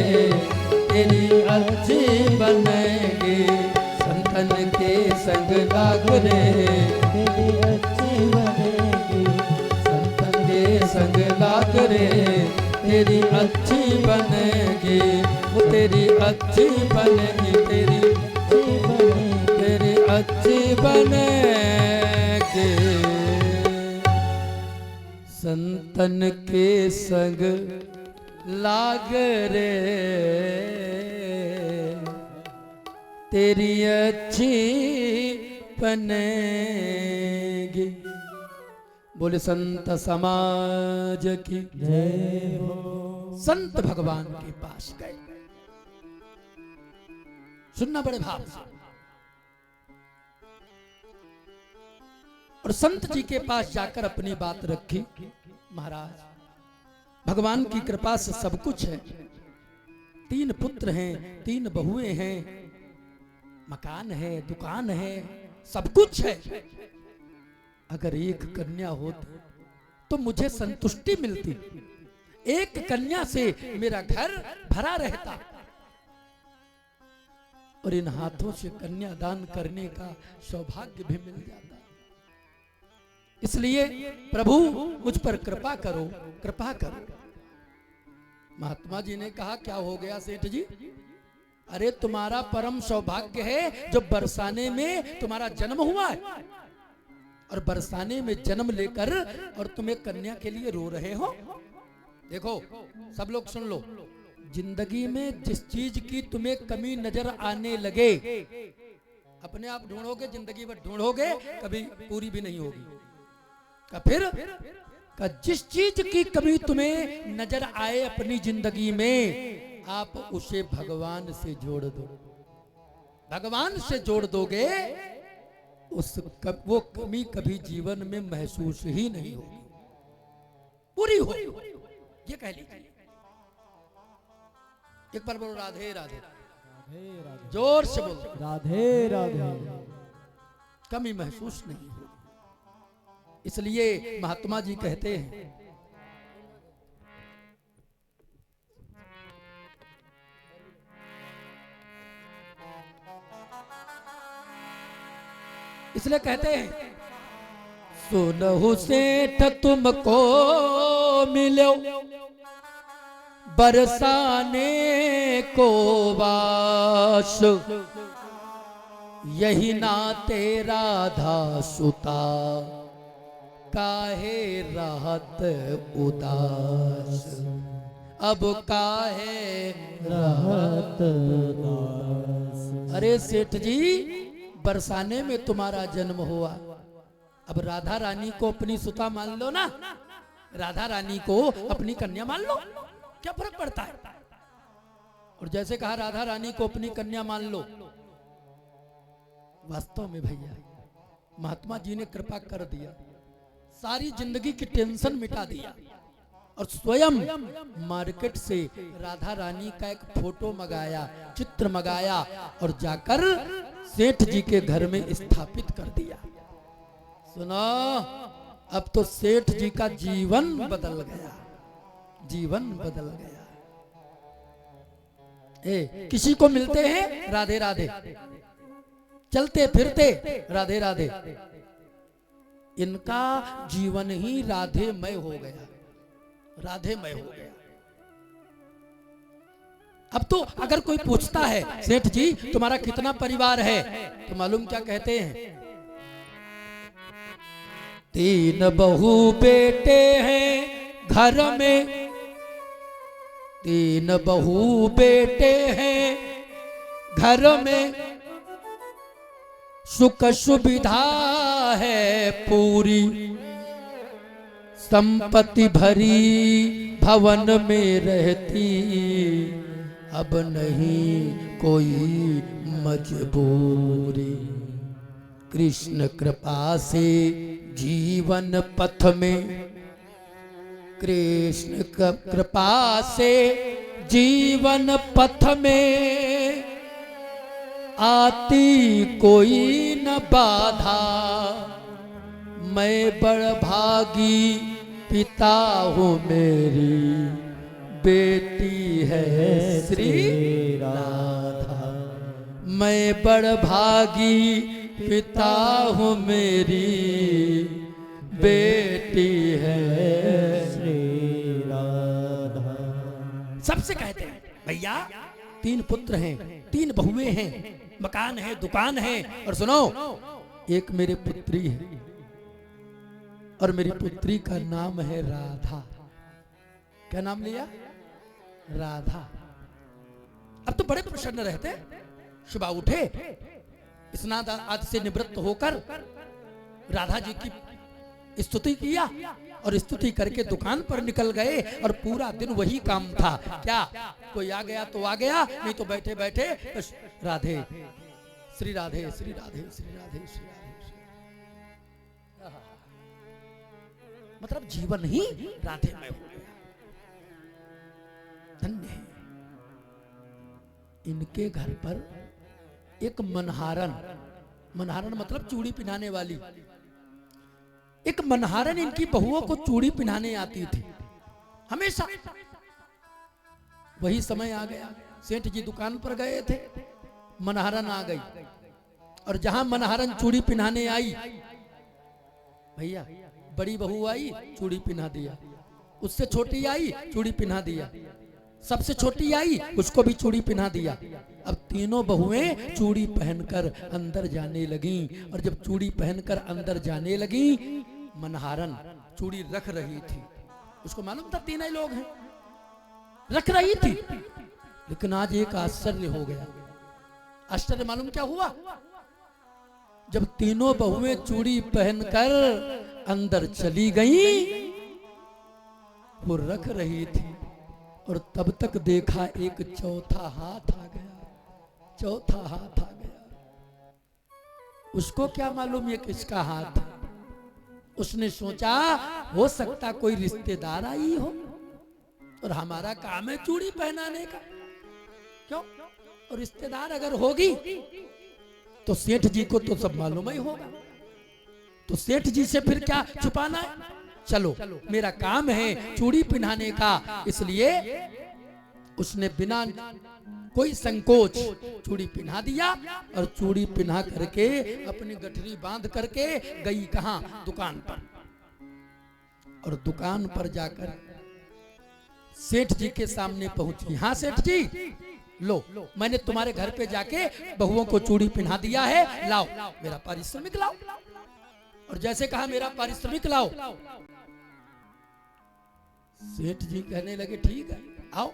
Speaker 1: तेरी अच्छी बनेगी, संतन के संग लाग रे
Speaker 2: तेरी अच्छी बनेगी,
Speaker 1: संतन के संग लाग रे तेरी अच्छी बनेगी, वो तेरी अच्छी बनेगी, तेरी
Speaker 2: अच्छी बनेगी।
Speaker 1: तेरी अच्छी बनेगी, संतन के संग लाग रे तेरी अच्छी बनेगी। बोले संत समाज की
Speaker 2: जय हो।
Speaker 1: संत भगवान के पास गए, सुनना बड़े भाव से। और संत जी के पास जाकर अपनी बात रखी। महाराज, भगवान की कृपा से सब कुछ है। 3 पुत्र हैं, 3 बहुएं हैं, मकान है, दुकान है, सब कुछ है। अगर एक कन्या होती तो मुझे संतुष्टि मिलती। एक कन्या से मेरा घर भरा रहता और इन हाथों से कन्या दान करने का सौभाग्य भी मिल जाता। इसलिए प्रभु मुझ पर कृपा करो, कृपा करो। महात्मा जी ने कहा, क्या हो गया सेठ जी? अरे तुम्हारा परम सौभाग्य है जो बरसाने में तुम्हारा जन्म हुआ है, और बरसाने में जन्म लेकर और तुम्हें कन्या के लिए रो रहे हो। देखो सब लोग सुन लो, जिंदगी में जिस चीज की तुम्हें कमी नजर आने लगे, अपने आप ढूंढोगे, जिंदगी भर ढूंढोगे, कभी पूरी भी नहीं होगी। फिर जिस चीज की कमी तुम्हें नजर आए अपनी जिंदगी में, आप उसे भगवान से जोड़ दो। भगवान से जोड़ दोगे, वो कमी कभी जीवन में महसूस ही नहीं होगी, पूरी हो। ये कह लीजिए। एक बार बोलो राधे राधे, जोर से बोलो
Speaker 2: राधे राधे।
Speaker 1: कमी महसूस नहीं होगी। इसलिए महात्मा जी कहते हैं, इसलिए कहते हैं, सुनहु सेठ तुमको मिलो बरसाने को वास, यही ना तेरा राधा सुता काहे रहत उदास। अब काहे
Speaker 2: रहत उदास।
Speaker 1: अरे सेठ जी, बरसाने में तुम्हारा जन्म हुआ, अब राधा रानी को अपनी सुता मान लो ना, राधा रानी को अपनी कन्या मान लो, क्या फर्क पड़ता है? और जैसे कहा राधा रानी को अपनी कन्या मान लो, वास्तव में भैया महात्मा जी ने कृपा कर दिया, सारी जिंदगी की टेंशन मिटा दिया, और स्वयं मार्केट से राधा रानी का एक फोटो मंगाया, चित्र मंगाया, और जाकर सेठ जी के घर में स्थापित कर दिया। सुनो, अब तो सेठ जी का जीवन बदल गया, जीवन बदल गया। किसी को मिलते हैं राधे राधे, चलते फिरते राधे राधे, इनका जीवन ही राधेमय हो गया, राधेमय हो गया। अब तो अगर कोई पूछता है, सेठ जी तुम्हारा कितना परिवार है, तो मालूम क्या कहते हैं? 3 बहू बेटे हैं घर में, 3 बहू बेटे हैं घर में, सुख सुविधा है पूरी, संपत्ति भरी भवन में रहती, अब नहीं कोई मजबूरी। कृष्ण कृपा से जीवन पथ में, कृष्ण कृपा से जीवन पथ में, आती कोई न बाधा, मैं बड़ भागी पिता हूँ, मेरी बेटी है श्री राधा। मैं बड़ भागी पिता हूँ, मेरी बेटी है श्री राधा। सबसे कहते हैं भैया 3 पुत्र हैं, 3 बहुएं हैं, मकान है, दुकान है, और सुनो एक मेरे पुत्री है, और मेरी पुत्री का नाम है राधा। क्या नाम लिया? राधा। अब तो बड़े प्रसन्न रहते, सुबह उठे, स्नान आदि से निवृत्त होकर राधा जी की स्तुति किया और स्तुति करके दुकान पर निकल गए और पूरा दिन वही काम था। क्या कोई आ गया तो आ गया, नहीं तो बैठे बैठे राधे श्री राधे श्री राधे श्री राधे श्री राधे। मतलब जीवन ही राधेमय हो गया। धन्य है। इनके घर पर एक मनहारन, मनहारन मतलब चूड़ी पिनाने वाली, एक मनहारन इनकी बहुओं को चूड़ी पिनाने आती थी हमेशा। वही समय आ गया, सेठ जी दुकान पर गए थे, मनहारन आ गई और जहां मनहारन चूड़ी पिनाने आई, भैया बड़ी बहू आई चूड़ी पिना दिया, उससे छोटी आई चूड़ी पिना दिया, सबसे छोटी आई उसको भी चूड़ी पिना दिया। अब तीनों बहुएं चूड़ी पहनकर अंदर जाने लगीं और जब चूड़ी पहनकर अंदर जाने लगीं, मनहारन चूड़ी रख रही थी। उसको मालूम था तीनों लोग हैं, रख रही थी। लेकिन आज एक आश्चर्य हो गया। आश्चर्य मालूम क्या हुआ? जब तीनों बहुएं चूड़ी पहनकर अंदर चली गईं, वो रख रही थी और तब तक देखा एक चौथा हाथ आ गया, चौथा हाथ आ गया। उसको क्या मालूम ये किसका हाथ है? उसने सोचा हो सकता कोई रिश्तेदार आई हो और हमारा काम है चूड़ी पहनाने का, क्यों? और रिश्तेदार अगर होगी तो सेठ जी को तो सब मालूम ही होगा, तो सेठ जी से फिर क्या छुपाना है? चलो मेरा काम है चूड़ी पहनाने का। इसलिए उसने बिना कोई संकोच चूड़ी पहना दिया और चूड़ी पहना करके अपनी गठरी बांध करके गई कहां? दुकान पर। और दुकान पर जाकर सेठ जी के सामने पहुंची। हाँ सेठ जी, लो मैंने तुम्हारे घर पे जाके बहुओं को चूड़ी पहना दिया है, लाओ मेरा पारिश्रमिक लाओ। और जैसे कहा मेरा पारिश्रमिक लाओ, सेठ जी कहने लगे ठीक है आओ।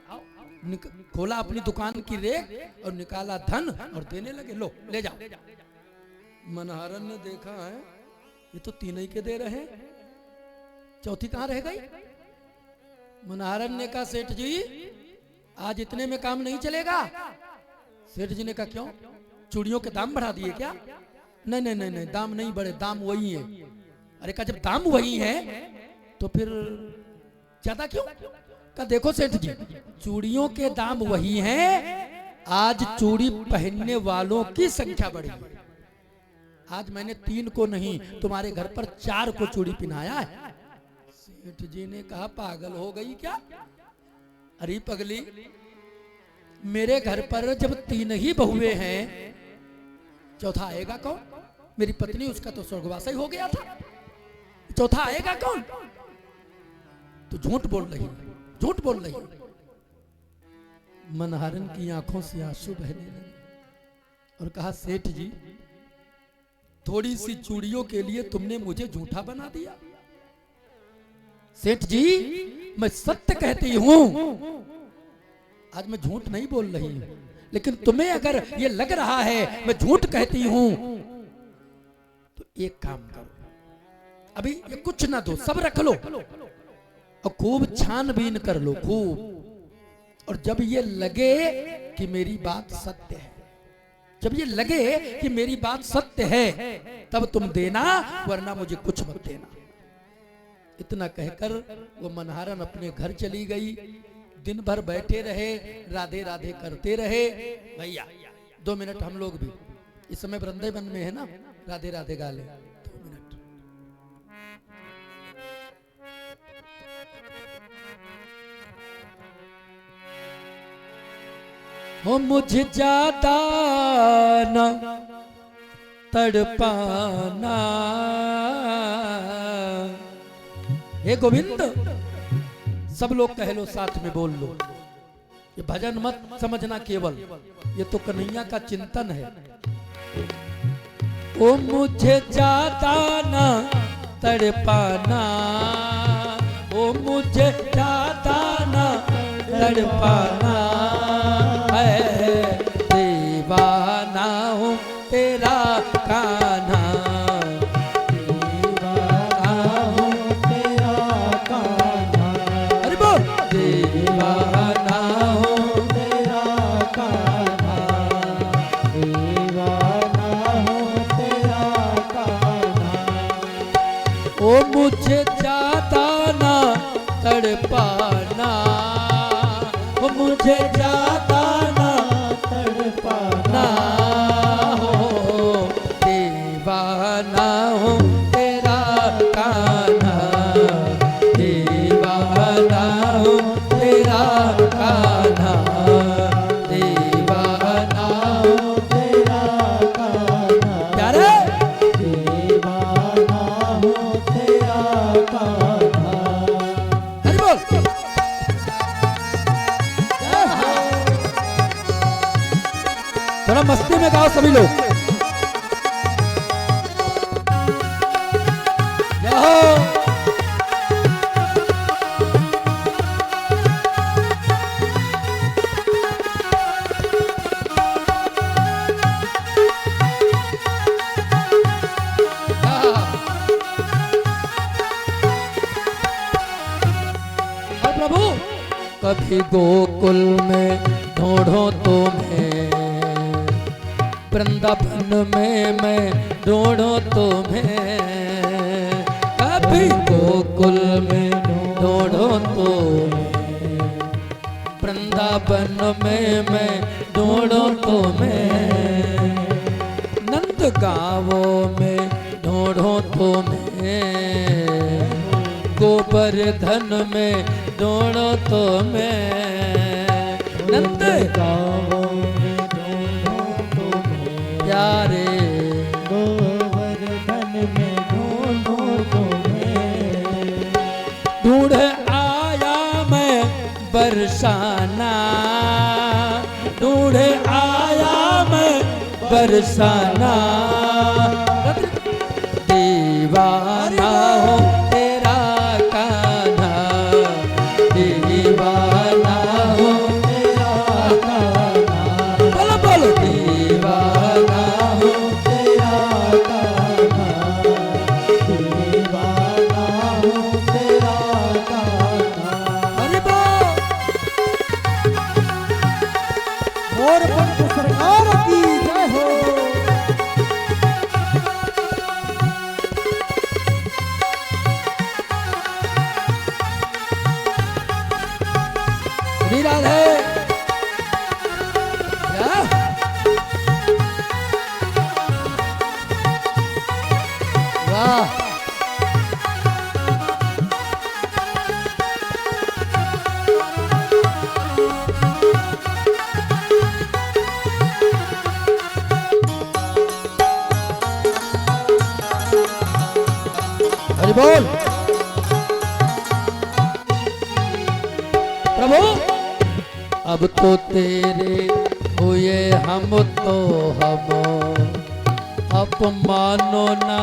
Speaker 1: खोला अपनी दुकान की रेक और निकाला धन और देने लगे, लो ले जाओ। मनहारन ने देखा है ये तो तीन ही के दे रहे हैं, चौथी कहां रह गई? मनहारन ने कहा सेठ जी आज इतने में काम नहीं चलेगा। सेठ जी ने कहा क्यों? चूड़ियों के दाम बढ़ा दिए क्या? नहीं नहीं नहीं नहीं, दाम नहीं बढ़े, दाम वही है। अरे कहा जब दाम वही है तो फिर ज्यादा क्यों? कहा देखो सेठ जी चूड़ियों के दाम वही हैं, आज चूड़ी पहनने वालों की संख्या बढ़ी। आज मैंने 3 को नहीं तुम्हारे घर पर 4 को चूड़ी पहनाया है। सेठ जी ने कहा पागल हो गई क्या? अरे पगली, मेरे घर पर जब 3 ही बहुएं हैं, चौथा आएगा कौन? मेरी पत्नी, उसका तो स्वर्गवास ही हो गया था, चौथा आएगा कौन? तो झूठ बोल रही, झूठ बोल रही। मनहारन की आंखों से आंसू बहने लगे और कहा सेठ जी थोड़ी सी चूड़ियों के लिए तुमने मुझे झूठा बना दिया। सेठ जी मैं सत्य कहती हूं, आज मैं झूठ नहीं बोल रही हूं, लेकिन तुम्हें अगर ये लग रहा है मैं झूठ कहती हूं तो एक काम करो, अभी ये कुछ ना दो, सब रख लो और खूब छानबीन कर लो खूब। और जब ये लगे कि मेरी बात सत्य है, जब ये लगे कि मेरी बात सत्य है तब तुम देना, वरना मुझे कुछ मत देना। इतना कहकर वो मनहारन अपने घर चली गई। दिन भर बैठे रहे, राधे राधे करते रहे। भैया 2 मिनट हम लोग भी इस समय वृंदावन में है ना, राधे राधे गा ले 2 मिनट। हो मुझे ज्यादा न तड़पाना, हे गोविंद, सब लोग कह लो, साथ में बोल लो। ये भजन मत समझना केवल, ये तो कन्हैया का चिंतन है। ओ मुझे ज्यादा ना तड़पाना, ओ मुझे ज्यादा ना तड़पाना है दीवाना कान्हा,
Speaker 2: दीवाना हूँ तेरा कान्हा,
Speaker 1: हरि बोल। दीवाना हूँ
Speaker 2: तेरा कान्हा, दीवाना हूँ तेरा कान्हा।
Speaker 1: ओ मुझे ज्यादा ना तड़पाना, ओ मुझे ज्यादा ना
Speaker 2: तड़पाना,
Speaker 1: ना हो, दीवाना हूँ तेरा कान्हा, दीवाना हूँ तेरा कान्हा, दीवाना हूँ
Speaker 2: तेरा कान्हा,
Speaker 1: प्यारे।
Speaker 2: दीवाना हूँ तेरा कान्हा।
Speaker 1: हरि बोल। थोड़ा मस्ती में गाओ सभी लोग। जय हो। और प्रभु कभी गोकुल में ढूंढो तुम्हें, वृंदावन में मैं ढूंढो तुम्हें, कभी गोकुल में ढूंढो तुम्हें, वृंदावन में मैं ढूंढो तुम्हें, नंद गाँवों में ढूंढो तुम्हें, गोवर्धन में ढूंढो तुम्हें, नंद
Speaker 2: गाँवों में ढूंढो तुम्हें,
Speaker 1: प्यारे।
Speaker 2: गोवर्धन में ढूंढो तुम्हें,
Speaker 1: ढूंढ आया मैं बरसाना, ढूंढ आया मैं बरसाना, दीवाना हो तेरा कान्हा, दीवाना हो
Speaker 2: तेरा कान्हा,
Speaker 1: बोलो बोलो, दीवाना हो
Speaker 2: तेरा कान्हा, दीवाना हूँ तेरा कान्हा।
Speaker 1: हरि बोल।
Speaker 2: और पंच सरकार की जय हो।
Speaker 1: श्री राधे। क्या? वाह। हरि बोल। प्रभु अब तो तेरे हुए हम तो हम, अपमानो ना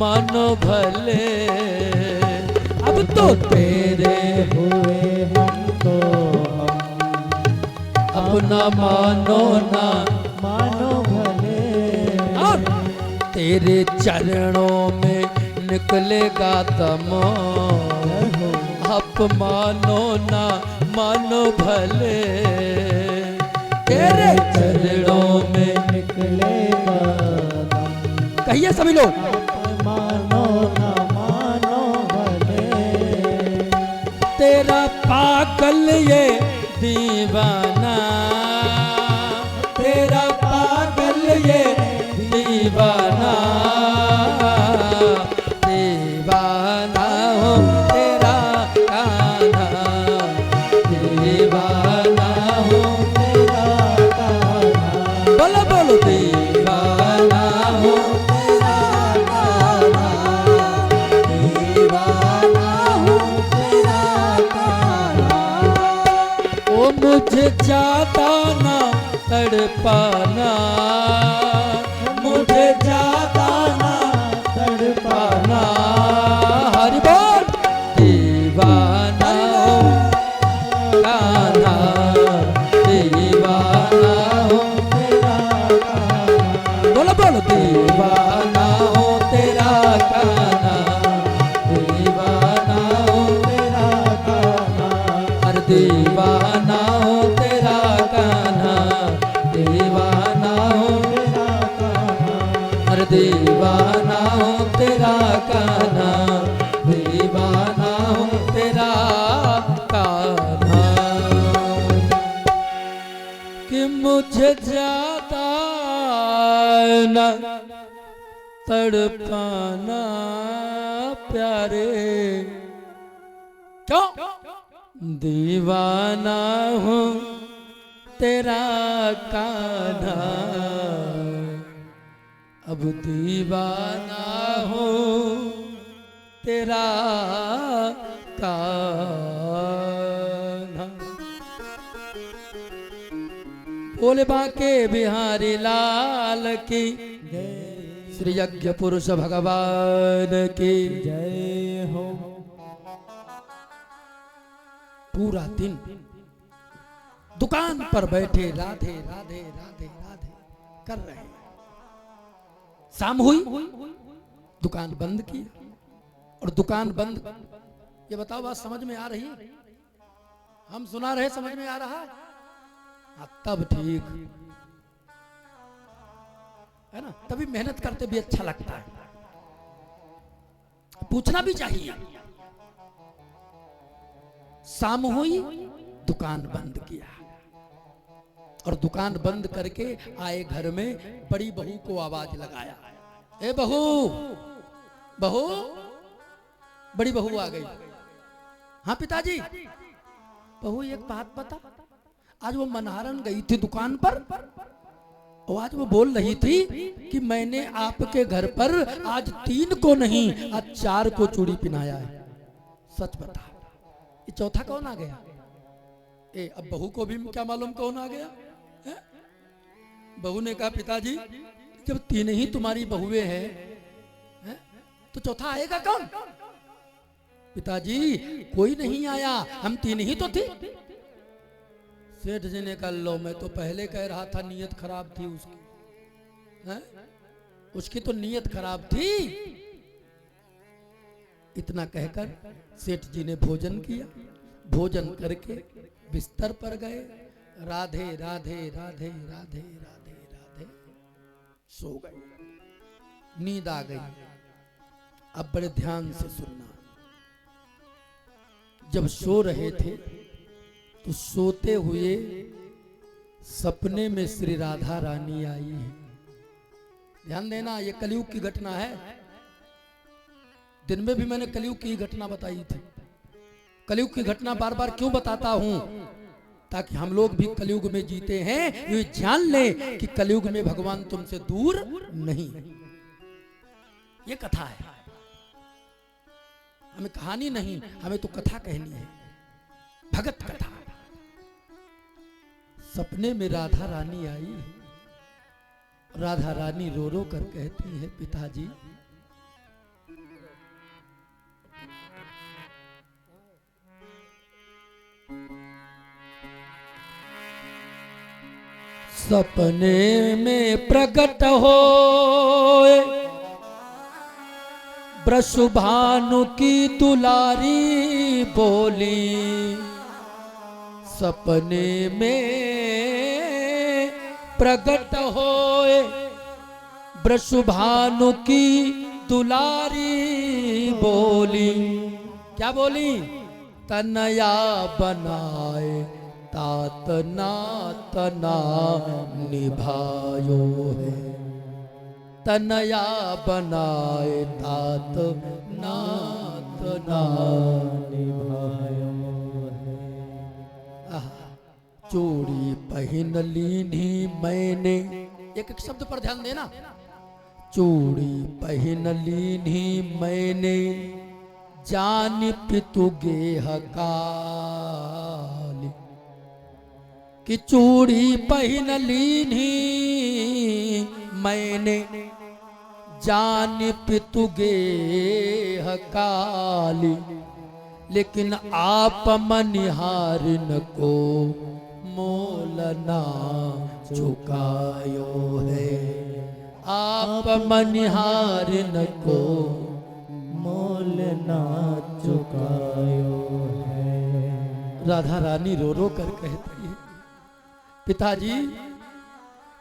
Speaker 1: मानो भले, अब तो तेरे
Speaker 2: हुए हम तो हम,
Speaker 1: अपना मानो ना,
Speaker 2: मानो भले,
Speaker 1: और तेरे चरणों में निकलेगा दम, अपमानो ना मानो भले, तेरे चरणों में
Speaker 2: निकलेगा दम,
Speaker 1: कहिए सभी लोग,
Speaker 2: मानो न मानो भले,
Speaker 1: तेरा पागल ये दीवाना, तेरा पागल ये दीवाना, दीवाना हो तेरा कान्हा, दीवाना हो
Speaker 2: तेरा कान्हा,
Speaker 1: बोलो बोलो, दीवाना हो
Speaker 2: तेरा कान्हा, दीवाना हूँ तेरा कान्हा।
Speaker 1: ओ मुझे ज्यादा ना तड़पाना, मुझे ज्यादा ना
Speaker 2: तड़पाना,
Speaker 1: हरि बोल, दीवाना हो कान्हा, दीवाना हो,
Speaker 2: तेरा कान्हा,
Speaker 1: बोलो बोलो, दीवाना दीवाना हो तेरा कान्हा, दीवाना हो
Speaker 2: तेरा कान्हा,
Speaker 1: अरे दीवाना हो तेरा कान्हा, दीवाना हो तेरा कान्हा। कि मुझे ज्यादा न तड़पाना प्यारे, क्यों? दीवाना हूँ तेरा कान्हा, अब दीवाना हूँ तेरा कान्हा। बोले बाके बिहारी लाल की, श्री यज्ञ पुरुष भगवान की
Speaker 2: जय हो।
Speaker 1: पूरा दिन दुकान पर बैठे राधे राधे राधे राधे कर रहे हैं। शाम हुई, दुकान बंद की, और दुकान बंद। ये बताओ बात समझ में आ रही है? हम सुना रहे, समझ में आ रहा है? हाँ, तब ठीक है ना, तभी मेहनत करते भी अच्छा लगता है, पूछना भी चाहिए। शाम हुई, दुकान बंद किया, और दुकान बंद करके आए घर में बड़ी बहू को आवाज लगाया, ए बहू, बहू। बड़ी बहू आ गई। हाँ पिताजी। बहू एक बात बता, आज वो मनहारन गई थी दुकान पर, और आज वो बोल रही थी कि मैंने आपके घर पर आज 3 को नहीं, आज 4 को चूड़ी पिनाया है। सच बता, ये चौथा कौन आ गया? अब बहू को भी क्या मालूम कौन आ गया है? बहू ने कहा पिताजी, जब 3 ही तुम्हारी बहुएं हैं, तो चौथा आएगा कौन? पिताजी कोई नहीं आया, हम 3 ही तो थे। सेठ जी ने कहा, लो मैं तो पहले कह रहा था नीयत खराब थी उसकी, है? उसकी तो नीयत खराब थी। इतना कहकर सेठ जी ने भोजन किया, भोजन करके बिस्तर पर गए, राधे राधे राधे राधे राधे राधे सो गए। नींद आ गई। अब बड़े ध्यान से सुनना, जब सो रहे थे तो सोते हुए सपने में श्री राधा रानी आई है। ध्यान देना, ये कलयुग की घटना है। दिन में भी मैंने कलयुग की घटना बताई थी। कलयुग की घटना बार बार क्यों बताता हूं? ताकि हम लोग भी कलयुग में जीते हैं, ये जान ले कि कलयुग में भगवान तुमसे दूर नहीं। ये कथा है, हमें कहानी नहीं, हमें तो कथा कहनी है, भगत कथा। सपने में राधा रानी आई। राधा रानी रो रो कर कहती है, पिताजी सपने में प्रकट हो वृषभानु की दुलारी बोली, सपने में प्रकट होए वृषभानु की दुलारी बोली। क्या बोली? तनया बनाए तात नातना निभायो है, तनया बनाए तात नातना निभायो है। चूड़ी पहन लीनी मैंने, एक एक शब्द पर ध्यान देना। चूड़ी पहन लीनी मैंने जान पितु गेह काली, कि चूड़ी पहन लीनी मैंने जान पितु गेह काली, लेकिन आप मनिहारिन को मोल ना चुकायो है, आप मनिहारिन को मोल ना चुकायो है। राधा रानी रो रो कर कहती है, पिताजी,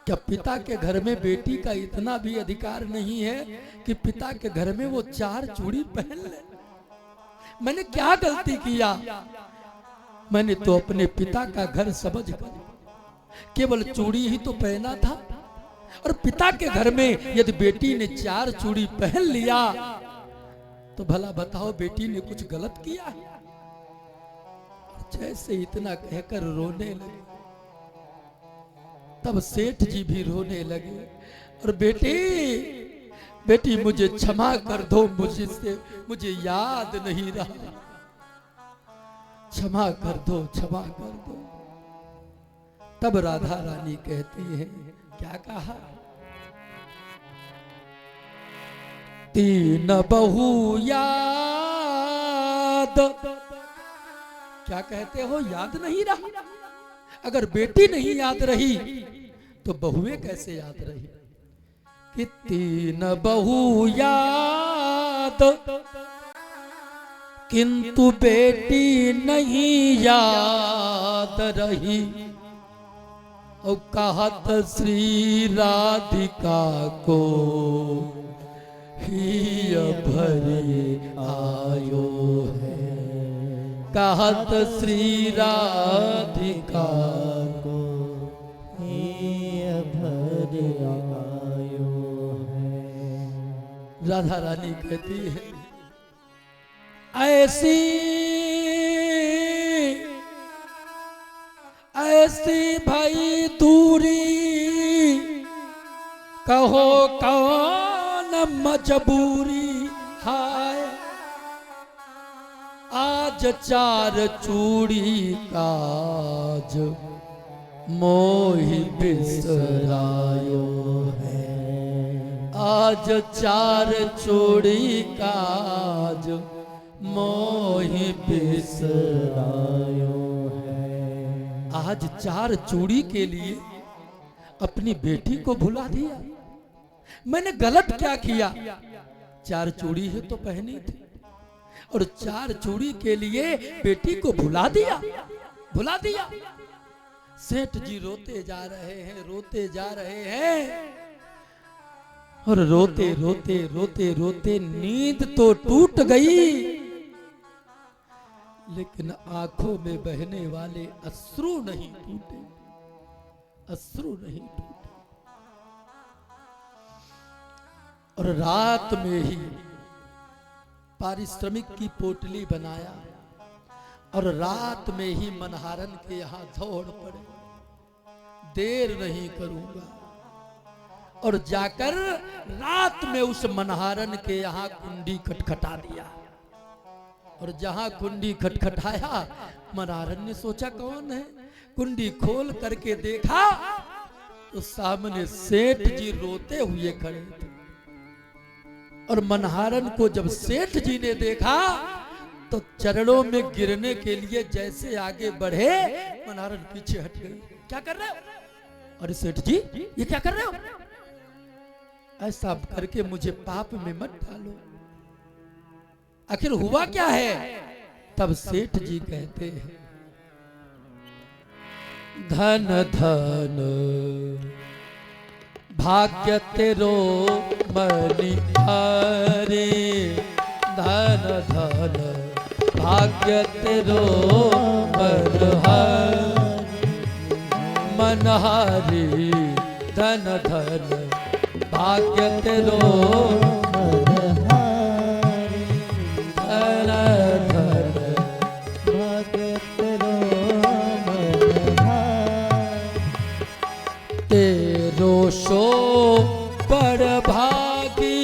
Speaker 1: क्या पिता के घर में बेटी का इतना भी अधिकार नहीं है कि पिता के घर में वो 4 चूड़ी पहन ले? मैंने क्या गलती किया? मैंने तो अपने पिता का घर समझ कर केवल चूड़ी ही तो पहना था, और पिता के घर में यदि बेटी ने 4 चूड़ी पहन लिया तो भला बताओ बेटी ने कुछ गलत किया? जैसे इतना कहकर रोने लगे, तब सेठ जी भी रोने लगे, और बेटी मुझे क्षमा कर दो, मुझे याद नहीं रहा, क्षमा कर दो, क्षमा कर दो। तब राधा रानी कहती है, क्या कहा? 3 बहू याद, क्या कहते हो? याद नहीं रहा? अगर बेटी नहीं याद रही तो बहुएं कैसे याद रही? कि 3 बहू याद किंतु बेटी नहीं याद रही, और कहत श्री राधिका को ही भरे आयो है, कहत श्री राधिका को भरे आयो है। राधा रानी कहती है, ऐसी भाई दूरी, कहो कौन मजबूरी, हाय आज 4 चूड़ी काज मोहि बिसरायो है, आज 4 चूड़ी काज मोहि बिसरायो है। आज 4 चूड़ी के लिए अपनी बेटी को भुला दिया। मैंने गलत क्या किया? 4 चूड़ी ही तो पहनी थी, और 4 चूड़ी के लिए बेटी को भुला दिया। सेठ जी रोते जा रहे हैं, और रोते नींद तो टूट गई, लेकिन आंखों में बहने वाले अश्रु नहीं टूटे। और रात में ही पारिश्रमिक की पोटली बनाया, और रात में ही मनहारन के यहाँ दौड़ पड़े, देर नहीं करूंगा। और जाकर रात में उस मनहारन के यहाँ कुंडी खटखटा दिया, और जहां कुंडी खटखटाया, मनहारन ने सोचा कौन है, कुंडी खोल करके देखा तो सामने सेठ जी रोते हुए खड़े थे। और मनहारन को जब सेठ जी ने देखा तो चरणों में गिरने के लिए जैसे आगे बढ़े, मनहारन पीछे हट गई। क्या कर रहे हो? अरे सेठ जी, ये क्या कर रहे हो? ऐसा करके मुझे पाप में मत डालो, आखिर हुआ क्या है? तब सेठ जी कहते हैं, धन धन भाग्य तेरो मनिहारे, धन धन भाग्य तेरो मनहारी, धन धन भाग्य तेरो सो बड़ भागी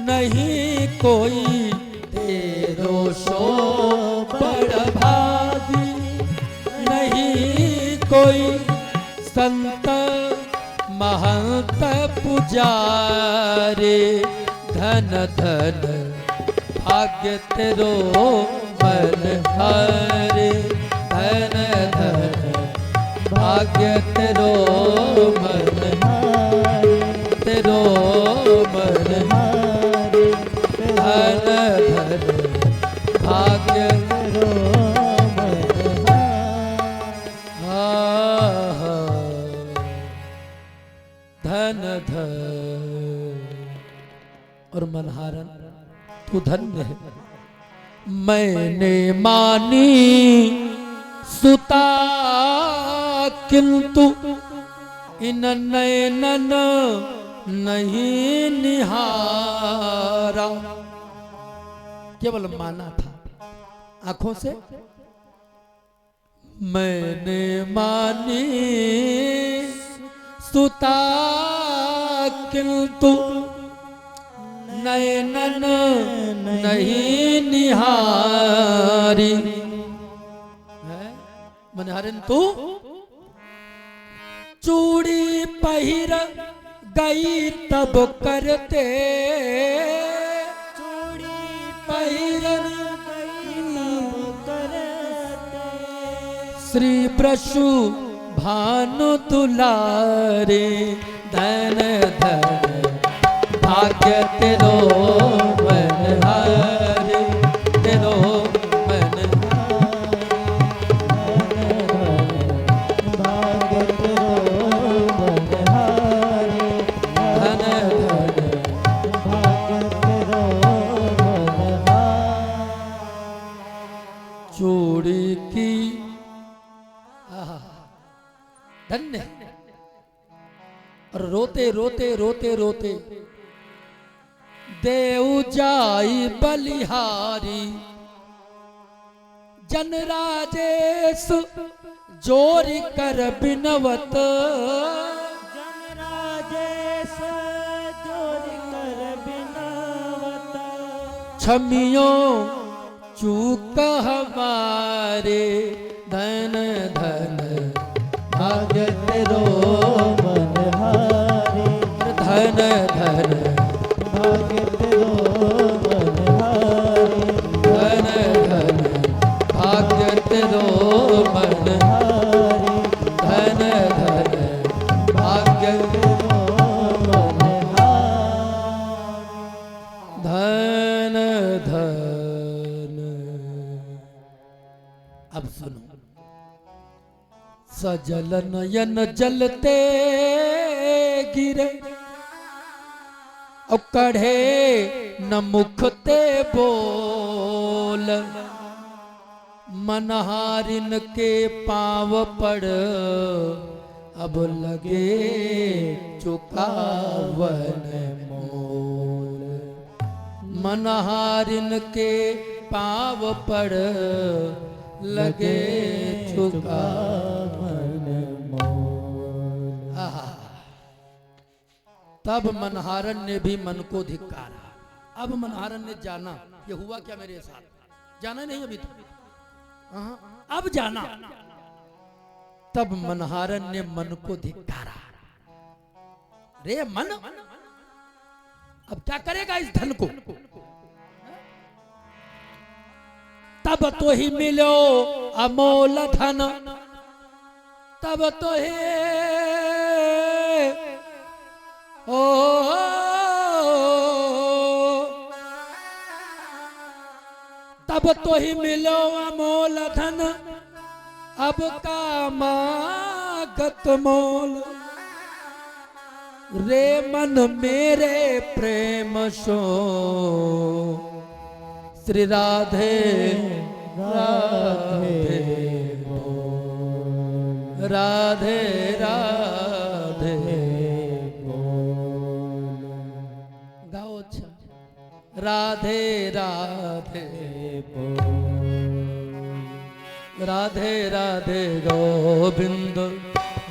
Speaker 1: नहीं कोई, तेरो सो बड़ भागी नहीं कोई, संत महंत पुजारे, धन धन भाग्य तेरो मनहारे, धन धन भाग्य तेरो मनहारे, तेरो मनहारे, धन धन भाग्य तेरो मनहारे। धन्य है। मैंने मानी सुता किंतु इन नयनन नहीं निहारा। केवल माना था आंखों से। मैंने मानी सुता किंतु नयनन नहीं निहारी। मनहरन तू चूड़ी पहिर गई तब करते, चूड़ी पहिर गई तब करते, श्री ब्रशु भानु दुलारे। धन धन भाग्य तेरो मनहारे, तेरो चूड़ी की धन्य। और रोते रोते रोते रोते देव जाई बलिहारी। जन राजेश जोरी कर बिनवत,
Speaker 2: जन राजेश जोरी कर बिनवत,
Speaker 1: छमियो चूक हमारे। धन धन भाग्य तेरो मनहारे, धन धन
Speaker 2: भाग्य तेरो मनहारे,
Speaker 1: धन धन भाग्य तेरो मनहारे, धन धन भाग्य तेरो मनहारे, धन धन। अब सुनो। सजल नयन जलते गिरे, और कढ़े न मुखते बोल। मनहारिन के पांव पड़ अब लगे चुकावन मोल। मनहारिन के पांव पड़ लगे चुकावन मोल। तब मनहारन ने भी मन को धिक्कारा। अब मनहारन ने जाना ये हुआ क्या मेरे साथ। जाना नहीं अभी तक, अब जाना। तब मनहारन ने मन को धिक्कारा। रे मन, अब क्या करेगा इस धन को। तब तो ही मिलो अमोल धन, तब तो ही ओ तब तो ही मिलो अमोल धन, अब का मागत मोल। रे मन मेरे प्रेम सो श्री राधे राधे बोल, राधे राधे बोल। गाओ अच्छा। राधे राधे बोल, राधे राधे गोविंद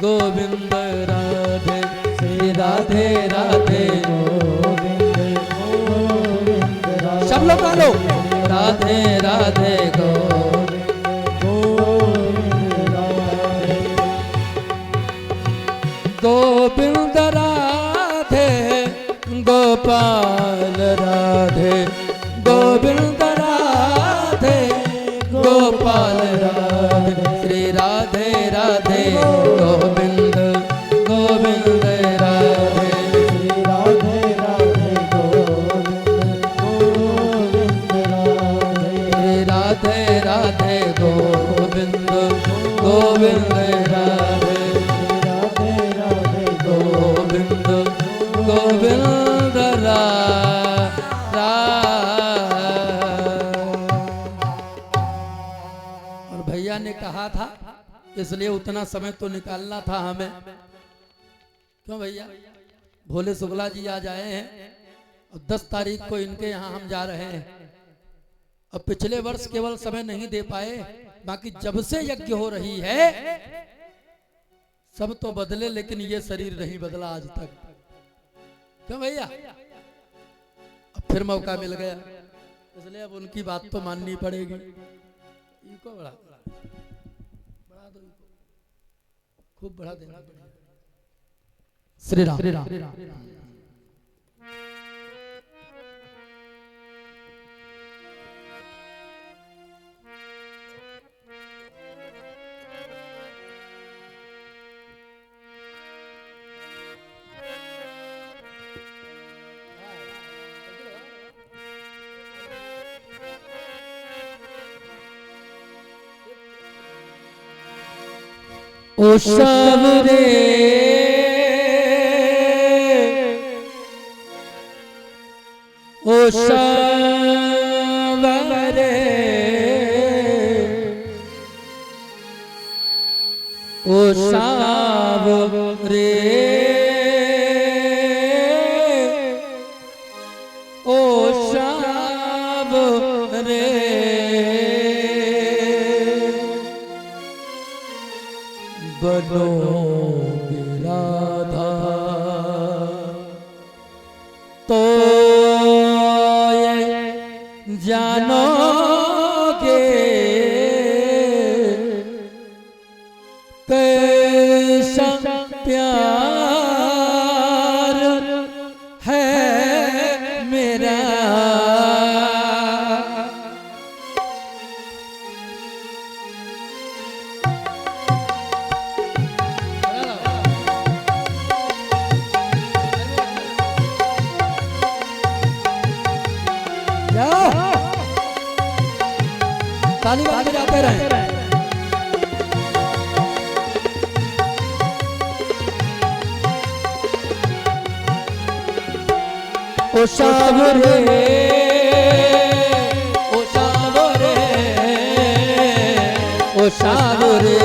Speaker 1: गोविंद राधे, श्री राधे राधे गोविंद गोविंद। सब लोग गा लो। राधे राधे गोविंद राधे, गोविंद राधे गोपाल राधे, गोविंद राधे गोपाल राधे, श्री राधे राधे गोविंद गोविंद राधे, श्री राधे राधे गोविंद राधे गोविंद गोविंद राधे, राधे राधे गोविंद गोविंद राधे। भैया ने कहा था, इसलिए उतना समय तो निकालना था हमें। क्यों भैया? भोले शुक्ला जी आज आए हैं और 10 तारीख को इनके यहाँ हम जा रहे हैं। अब पिछले वर्ष केवल समय नहीं दे पाए, बाकी जब से यज्ञ हो रही है सब तो बदले, लेकिन ये शरीर नहीं बदला आज तक। क्यों भैया? अब फिर मौका मिल गया, इसलिए अब उनकी बात तो माननी पड़ेगी। इनको बढ़ा दो, खूब बढ़ा देना पड़ेगा। श्री राम, श्री राम, श्री राम। ओ सावरे ओ सावरे ओ सावरे ओ सावरे बनो राधा तो ये जानोगे कैसा प्यार है मेरा। ताली बजाते रहे। ओ सावरे ओ सावरे ओ सावरे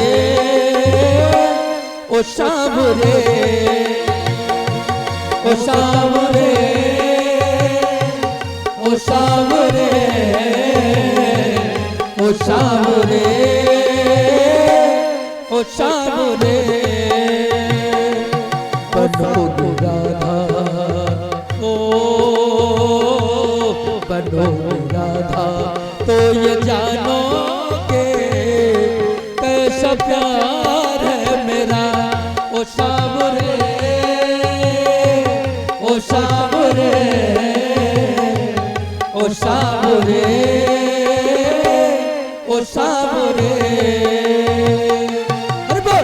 Speaker 1: ओ सावरे ओ सावरे ओ सावरे ओ सावरे ओ सावरे बनोगे राधा ओ बनोगे राधा तो ये जानोगे कैसा प्यार है मेरा। ओ सावरे ओ सावरे ओ सावरे ओ सावरे। अरे बोल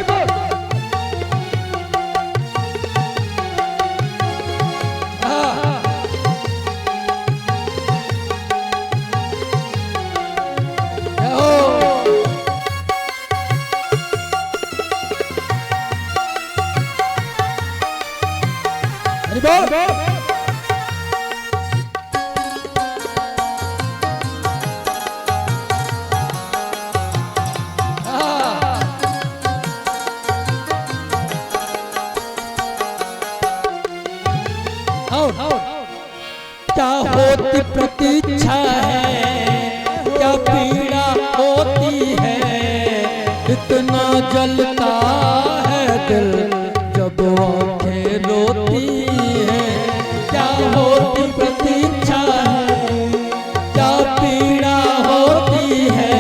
Speaker 1: क्या होती प्रतीक्षा है, क्या पीड़ा होती है, इतना जलता है दिल जब आंखें रोती है। क्या होती प्रतीक्षा है, क्या पीड़ा होती है,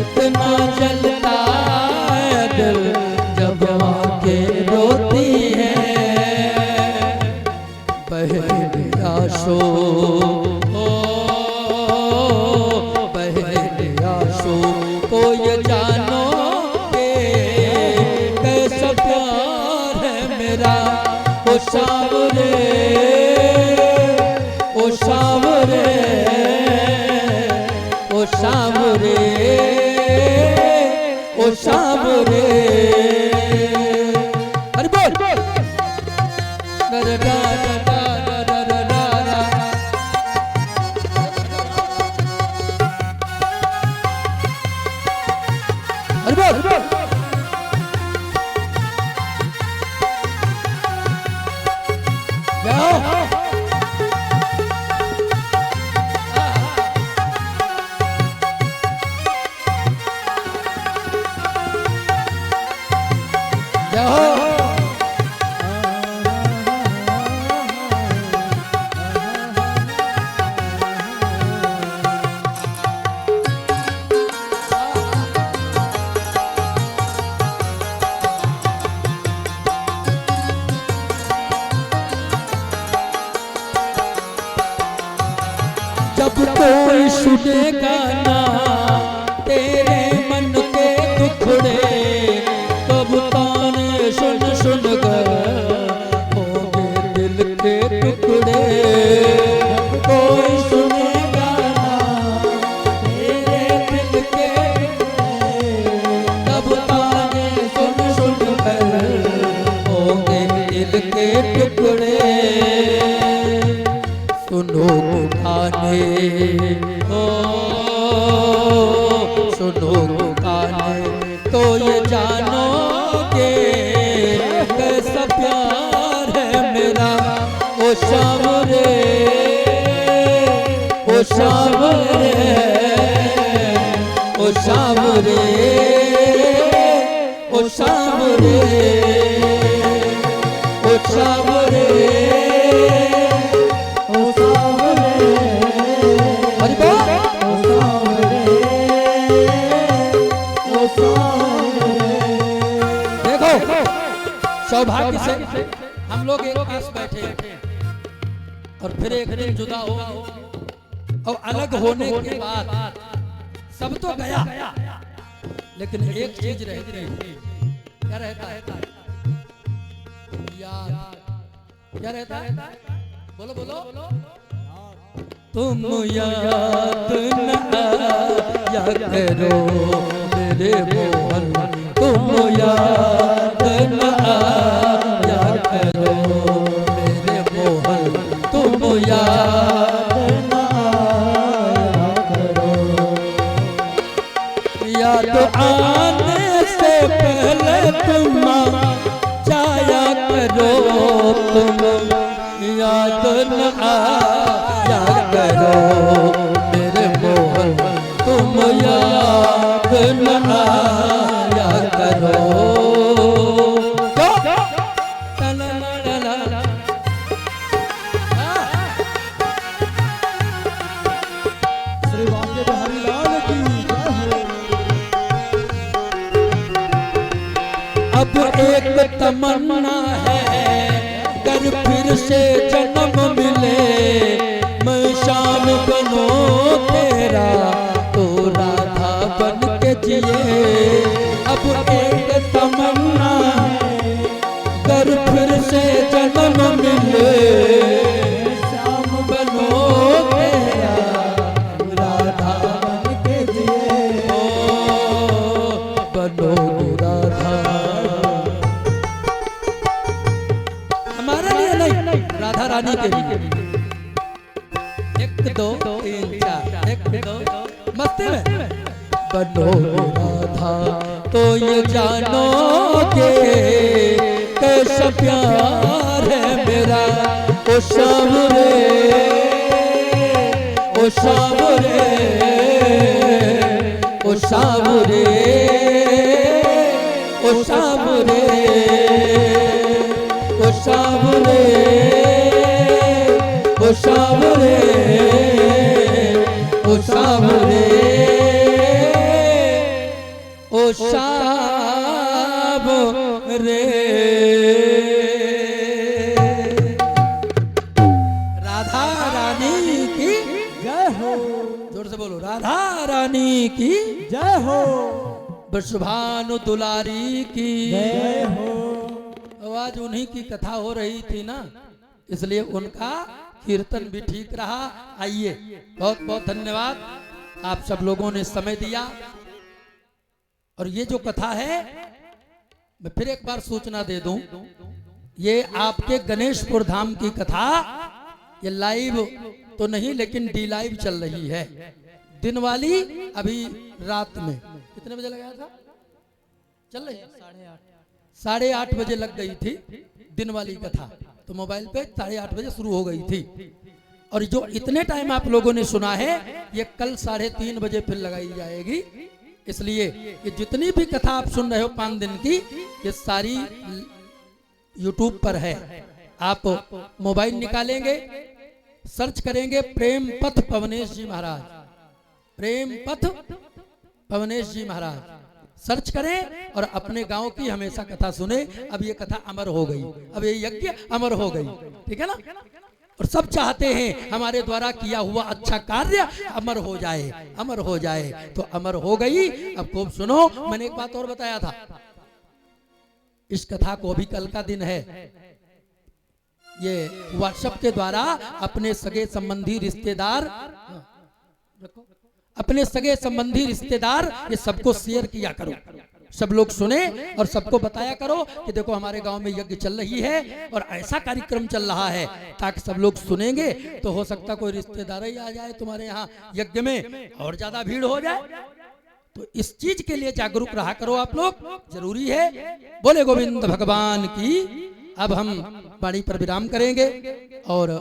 Speaker 1: इतना जलता है दिल जब आंखें रोती है। पहले आशो पहले आशो को ये जानो के कैसा प्यार है मेरा। ओ सावरे ओ सावरे ओ सावरे ओ सावरे। अरे बोल अरे बोल जाओ जाओ जब कोई सुनेगा ना तेरे मन के दुखड़े तब ताने सुन सुन कर होंगे दिल के टुकड़े। कोई सुनेगा ना तेरे दिल के टुकड़े तब ताने सुन सुन कर होंगे दिल के टुकड़े। सुनो गाने ओ सुनो गाने तो ये जानोगे कैसा प्यार है मेरा ओ सावरे ओ सावरे ओ सावरे ओ सावरे ओ सावरे सौभाग्य से हम लोग एक पास बैठे और फिर एक दिन जुदा हो और अलग होने के बाद सब तो गया लेकिन एक चीज रहती है। क्या रहता है? याद। क्या रहता है? बोलो बोलो। तुम याद न आया करो मेरे मोहन तुम याद न आया करो मेरे मोहन तुम याद न आया करो। याद आने से पहले तुम जाया करो तुम याद न आया करो मेरे मोहन तुम याद न आया करो।
Speaker 2: श्री वाक्य बिहारी लाल की जय हो।
Speaker 1: अब एक तमन्ना है कर फिर से जन्म मिले मैं शाम बनो तेरा तो राधा बन के जिए। अब एक तमन्ना है कर फिर से जन्म मिले शाम बनो तेरा राधा बन के जिए। ओ बनो राधा हमारे लिए नहीं राधा रानी के लिए। एक दो तीन चार एक दो मस्ती में बनो राधा तो ये जानोगे कैसा प्यार है मेरा ओ सावरे ओ सावरे ओ सावरे ओ सावरे ओ सावरे ओ सावरे ओ सावरे ओ सावरे। राधा रानी की
Speaker 2: जय हो।
Speaker 1: जोर से बोलो राधा रानी की
Speaker 2: जय हो।
Speaker 1: वृषभानु दुलारी की
Speaker 2: जय हो।
Speaker 1: आज उन्हीं की कथा हो रही थी ना इसलिए उनका कीर्तन भी ठीक रहा। आइए बहुत बहुत धन्यवाद आप सब लोगों ने समय दिया। और ये जो कथा है मैं फिर एक बार सूचना दे दूं ये आपके गणेशपुर धाम की कथा ये लाइव तो नहीं लेकिन डी लाइव चल रही है। दिन वाली अभी रात में कितने बजे लगाया था चल रही 8:30 बजे लग गई थी दिन वाली कथा, तो मोबाइल पे 8:30 बजे शुरू हो गई थी। और जो इतने टाइम आप लोगों ने सुना है ये कल 3:30 बजे फिर लगाई जाएगी। इसलिए ये जितनी भी कथा आप सुन रहे हो 5 दिन की, ये सारी यूट्यूब पर है। आप मोबाइल निकालेंगे, सर्च करेंगे प्रेम पथ पवनेश जी महाराज, प्रेम पथ पवनेश जी महाराज सर्च करें और अपने गांव की हमेशा कथा सुने। अब ये कथा अमर हो गई, अब ये यज्ञ अमर हो गई, ठीक है ना। और सब चाहते हैं हमारे द्वारा किया हुआ अच्छा कार्य अमर हो जाए, अमर हो जाए, तो अमर हो गई। अब खूब सुनो, मैंने एक बात और बताया था, इस कथा को अभी कल का दिन है, ये व्हाट्सएप के द्वारा अपने सगे संबंधी रिश्तेदार, अपने सगे संबंधी रिश्तेदार ये सबको शेयर किया करो, सब लोग सुने और सबको बताया करो कि देखो हमारे गांव में यज्ञ चल रही है और ऐसा कार्यक्रम चल रहा है, ताकि सब लोग सुनेंगे तो हो सकता कोई रिश्तेदार ही आ जाए तुम्हारे यहाँ यज्ञ में और ज्यादा भीड़ हो जाए। तो इस चीज के लिए जागरूक रहा करो आप लोग, जरूरी है। बोले गोविंद भगवान की। अब हम वाणी पर विराम करेंगे और